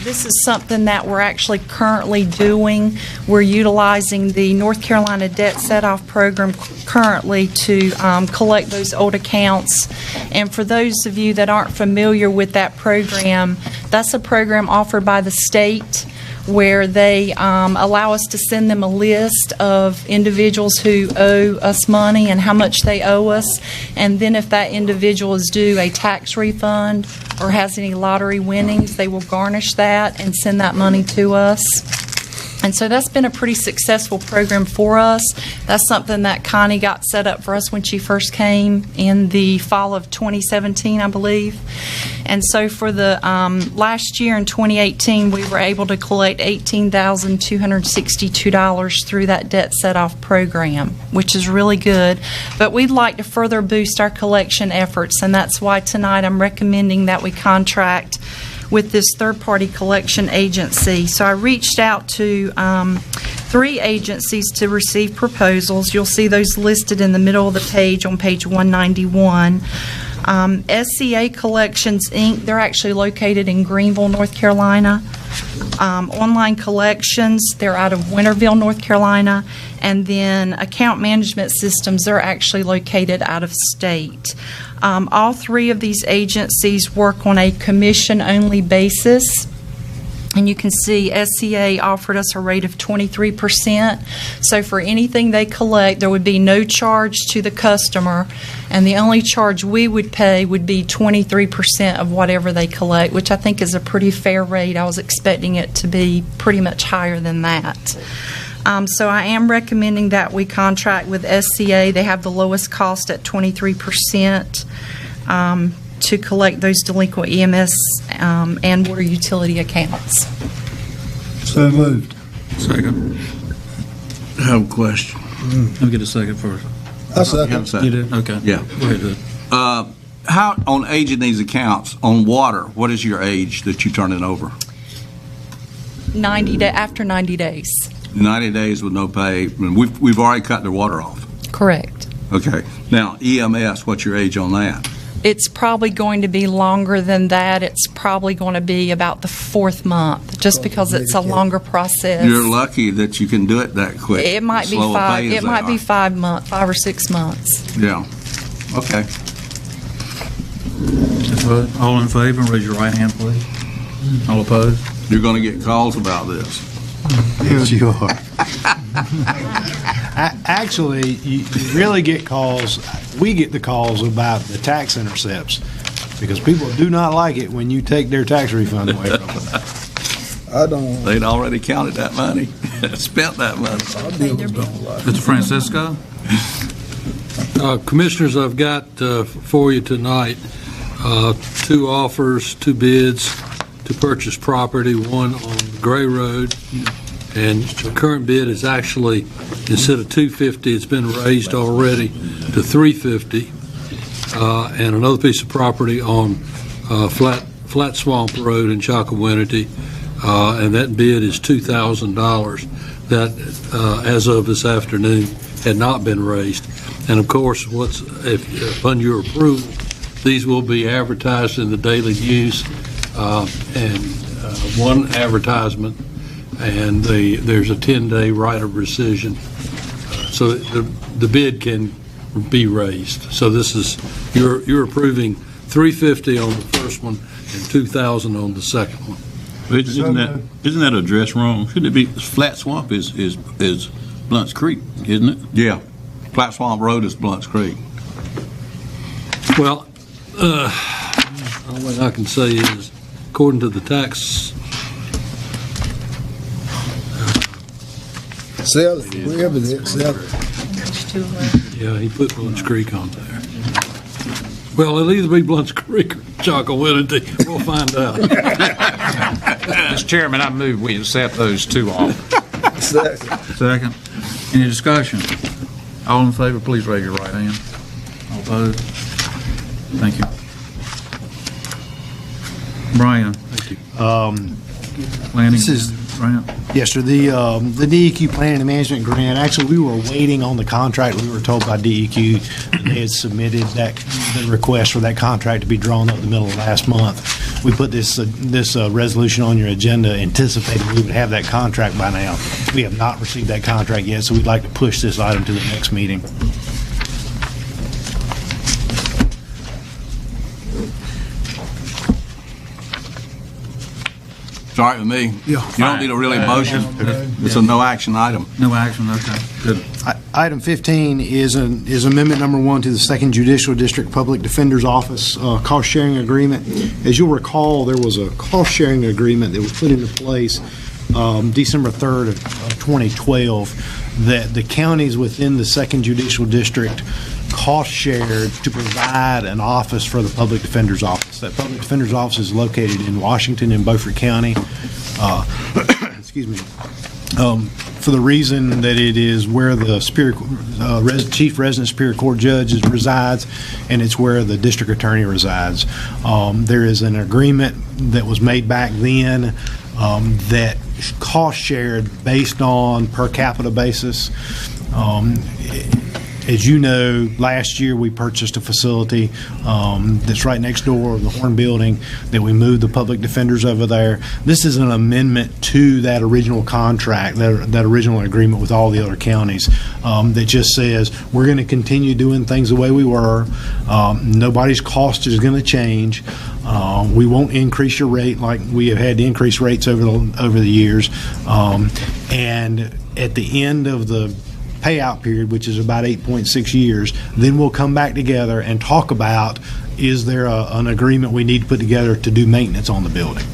This is something that we're actually currently doing. We're utilizing the North Carolina Debt Set-Off Program currently to collect those old accounts. And for those of you that aren't familiar with that program, that's a program offered by the state where they allow us to send them a list of individuals who owe us money and how much they owe us. And then if that individual is due a tax refund or has any lottery winnings, they will garnish that and send that money to us. And so that's been a pretty successful program for us. That's something that Connie got set up for us when she first came in the fall of 2017, I believe. And so for the last year in 2018, we were able to collect $18,262 through that debt set-off program, which is really good. But we'd like to further boost our collection efforts, and that's why tonight I'm recommending that we contract with this third-party collection agency. So I reached out to 3 agencies to receive proposals. You'll see those listed in the middle of the page on page 191. SCA Collections, Inc., they're actually located in Greenville, North Carolina. Online Collections, they're out of Winterville, North Carolina. And then Account Management Systems, they're actually located out of state. All 3 of these agencies work on a commission-only basis. And you can see SCA offered us a rate of 23%. So for anything they collect, there would be no charge to the customer, and the only charge we would pay would be 23% of whatever they collect, which I think is a pretty fair rate. I was expecting it to be pretty much higher than that. So I am recommending that we contract with SCA. They have the lowest cost at 23%. To collect those delinquent EMS and water utility accounts. So moved. Second. I have a question. Let me get a second first. I second. You did? Okay. Yeah. Go ahead, Doug. How, on aging these accounts, on water, what is your age that you turn it over? 90 after 90 days. 90 days with no pay. And we've already cut their water off. Correct. Okay. Now, EMS, what's your age on that? It's probably going to be longer than that. It's probably going to be about the 4th month, just because it's a longer process. You're lucky that you can do it that quick. It might be 5. It might be 5 months, 5 or 6 months. Yeah. Okay. All in favor, raise your right hand, please. All opposed? You're going to get calls about this. Yes, you are. Actually, you really get calls. We get the calls about the tax intercepts because people do not like it when you take their tax refund away from them. I don't. They'd already counted that money, spent that money. Mr. Francisco? Commissioners, I've got for you tonight 2 offers, 2 bids to purchase property, one on Gray Road, and the current bid is actually, instead of $250, it's been raised already to $350, and another piece of property on Flat Swamp Road in Chocowinity, and that bid is $2,000. that, as of this afternoon, had not been raised. And of course, if upon your approval, these will be advertised in the Daily News, and one advertisement, and there's a 10-day right of rescission, so the bid can be raised. So this is, you're approving $350 on the first one and $2,000 on the second one. Isn't that address wrong? Shouldn't it be Flat Swamp is Blunt's Creek, isn't it? Yeah. Flat Swamp Road is Blunt's Creek. Well, all that I can say is, according to the tax, Sell it, wherever it is, sell it. yeah, he put Blunt's Creek on there. Well, it'll either be Blunt's Creek or Chalkawinity. We'll find out. Mr. Chairman, I move we accept those two offers. Second. Any discussion? All in favor, please raise your right hand. All opposed? Thank you. Brian. Thank you. Planning This is grant. Yes, sir. The DEQ Planning and Management Grant, actually, we were waiting on the contract. We were told by DEQ that they had submitted the request for that contract to be drawn up in the middle of last month. We put this resolution on your agenda anticipating we would have that contract by now. We have not received that contract yet, so we'd like to push this item to the next meeting. It's all right with me. Yeah. You don't need a really motion. It's a no action item. No action, okay, good. Item 15 is amendment number 1 to the 2nd Judicial District Public Defender's Office cost-sharing agreement. As you'll recall, there was a cost-sharing agreement that was put into place December 3rd of 2012 that the counties within the 2nd Judicial District cost-shared to provide an office for the Public Defender's Office. That Public Defender's Office is located in Washington and Beaufort County. Excuse me. For the reason that it is where the Chief Resident Superior Court Judge resides, and it's where the District Attorney resides. There is an agreement that was made back then that cost shared based on per capita basis. As you know, last year we purchased a facility that's right next door of the Horn Building that we moved the public defenders over there. This is an amendment to that original contract, that original agreement with all the other counties that just says we're going to continue doing things the way we were. Nobody's cost is going to change. We won't increase your rate like we have had to increase rates over the years. And at the end of the payout period, which is about 8.6 years, then we'll come back together and talk about, is there an agreement we need to put together to do maintenance on the building.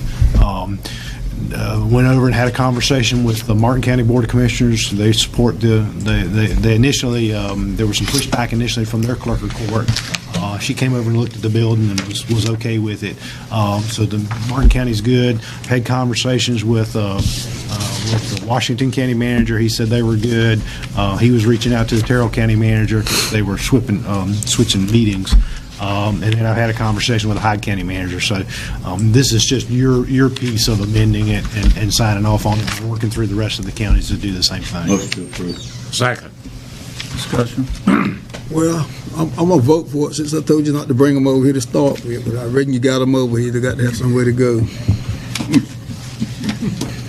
Went over and had a conversation with the Martin County Board of Commissioners. They support they initially, there was some pushback initially from their clerk of court. She came over and looked at the building and was okay with it. So the Martin County's good. Had conversations with the Washington County manager. He said they were good. He was reaching out to the Terrell County manager because they were switching meetings. And then I've had a conversation with the Hyde County manager. So this is just your piece of amending it and signing off on it and working through the rest of the counties to do the same thing. Motion to approve. Second. Discussion. Well, I'm going to vote for it since I told you not to bring them over here to start with, but I reckon you got them over here. They got to have somewhere to go.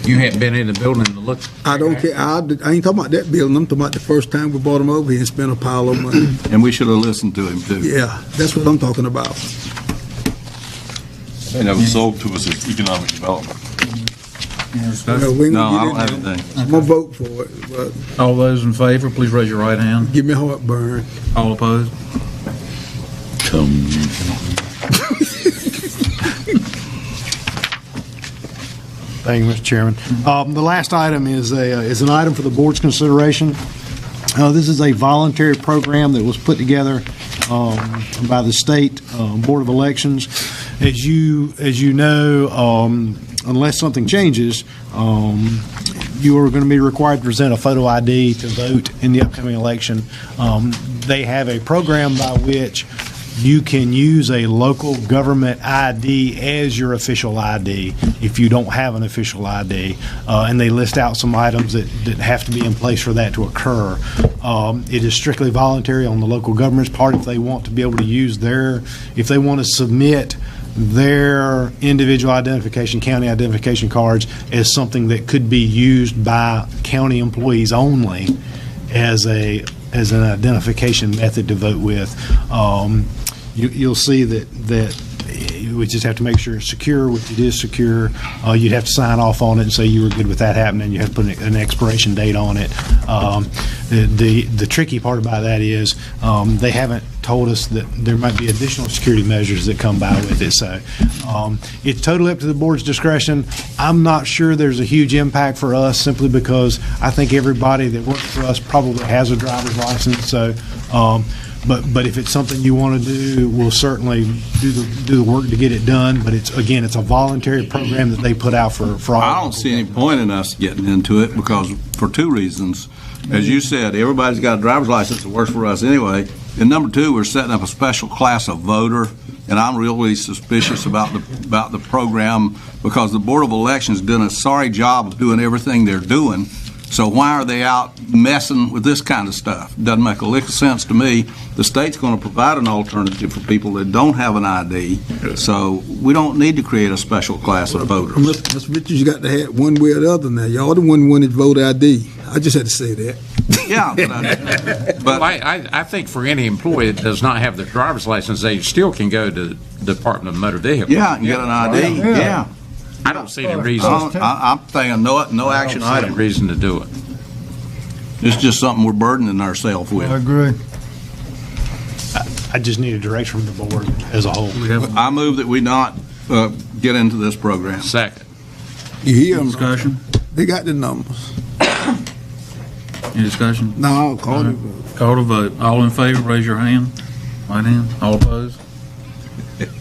You haven't been in the building to look? I don't care. I ain't talking about that building. I'm talking about the first time we brought them over here and spent a pile of money. And we should have listened to him, too. Yeah, that's what I'm talking about. And that was sold to us as economic development. Well, we ain't No, I gonna don't get have in there. anything. I'm going to vote for it, but All those in favor, please raise your right hand. give me heartburn. All opposed? Thank you, Mr. Chairman. The last item is an item for the board's consideration. This is a voluntary program that was put together by the state Board of Elections. As you know, unless something changes, you are going to be required to present a photo ID to vote in the upcoming election. They have a program by which you can use a local government ID as your official ID if you don't have an official ID. And they list out some items that have to be in place for that to occur. It is strictly voluntary on the local government's part if they want to be able to use if they want to submit their individual identification, county identification cards as something that could be used by county employees only as an identification method to vote with. You'll see that we just have to make sure it's secure, which it is secure. You'd have to sign off on it and say you were good with that happening. You have to put an expiration date on it. The tricky part about that is they haven't told us that there might be additional security measures that come by with it. So it's totally up to the board's discretion. I'm not sure there's a huge impact for us simply because I think everybody that works for us probably has a driver's license. So But if it's something you want to do, we'll certainly do the work to get it done. But it's a voluntary program that they put out for all. I don't see any point in us getting into it because for two reasons. As you said, everybody's got a driver's license that works for us anyway. And number two, we're setting up a special class of voter, and I'm really suspicious about the program because the Board of Elections is doing a sorry job of doing everything they're doing. So why are they out messing with this kind of stuff? Doesn't make a lick of sense to me. The state's going to provide an alternative for people that don't have an ID, so we don't need to create a special class of voters. Mr. Richards, you got to have one way or the other now. Y'all the one wanted voter ID. I just had to say that. Yeah, but I think for any employee that does not have their driver's license, they still can go to the Department of Motor Vehicles. Yeah, and get an ID. Yeah. I don't see any reason. I'm thinking no action item. Any reason to do it. It's just something we're burdening ourselves with. I agree. I just need a direction from the board as a whole. I move that we not get into this program. Second. You hear them? Discussion? They got the numbers. Any discussion? No, I'll call it. Call to vote. All in favor, raise your hand. Right hand. All opposed?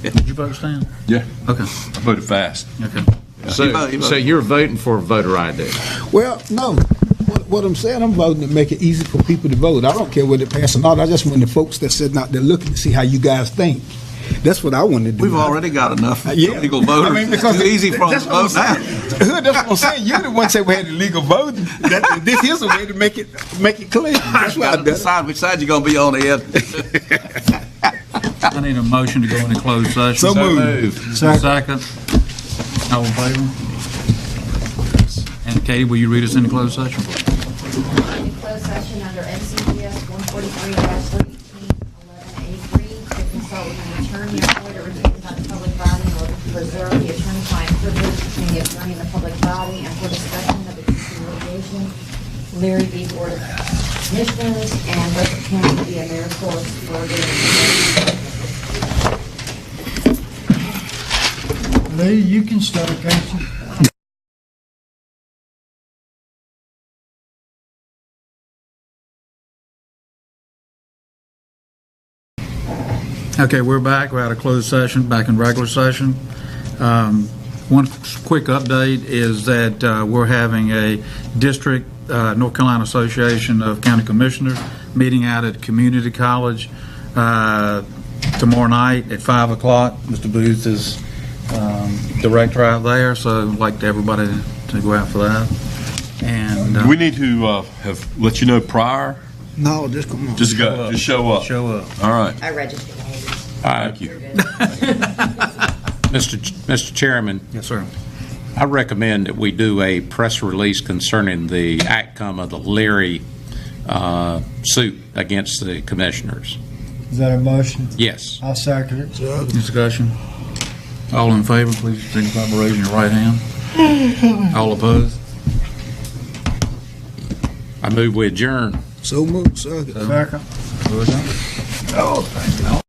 Did you vote, Stan? Yeah. Okay. I voted fast. Okay. So you're voting for voter ID? Well, no. What I'm saying, I'm voting to make it easy for people to vote. I don't care whether they pass or not. I just want the folks that's sitting out there looking to see how you guys think. That's what I want to do. We've already got enough legal voters. I mean, because it's easy for them to vote now. That's what I'm saying. You're the one that said we had illegal voting. This is a way to make it clear. That's why I done it. Decide which side you're going to be on, Ed. I need a motion to go into closed session. So moved. Second. All in favor? And Katie, will you read us into closed session? Closed session under NCGS 143-311A3 to consult with an attorney employed or retained by the public body in order to preserve the attorney-client privilege between the attorney and the public body and for discussion of the future litigation. Leary v. Board of Commissioners and Beaufort County via AmeriCorps for the Lee, you can start, can't you? Okay, we're back. We're out of closed session, back in regular session. One quick update is that we're having a district North Carolina Association of County Commissioners meeting out at Community College tomorrow night at 5 o'clock. Mr. Booth is director out there, so I'd like everybody to go out for that. And we need to have let you know prior. No, just come on. Just go. Just show up. Show up. All right. I registered. All right. Thank you. Mr. Chairman. Yes, sir. I recommend that we do a press release concerning the outcome of the Leary suit against the commissioners. Is that a motion? Yes. I'll second it. Discussion. All in favor, please signify by raising your right hand. All opposed? I move we adjourn. So moved, sir. Second. Oh, thank you.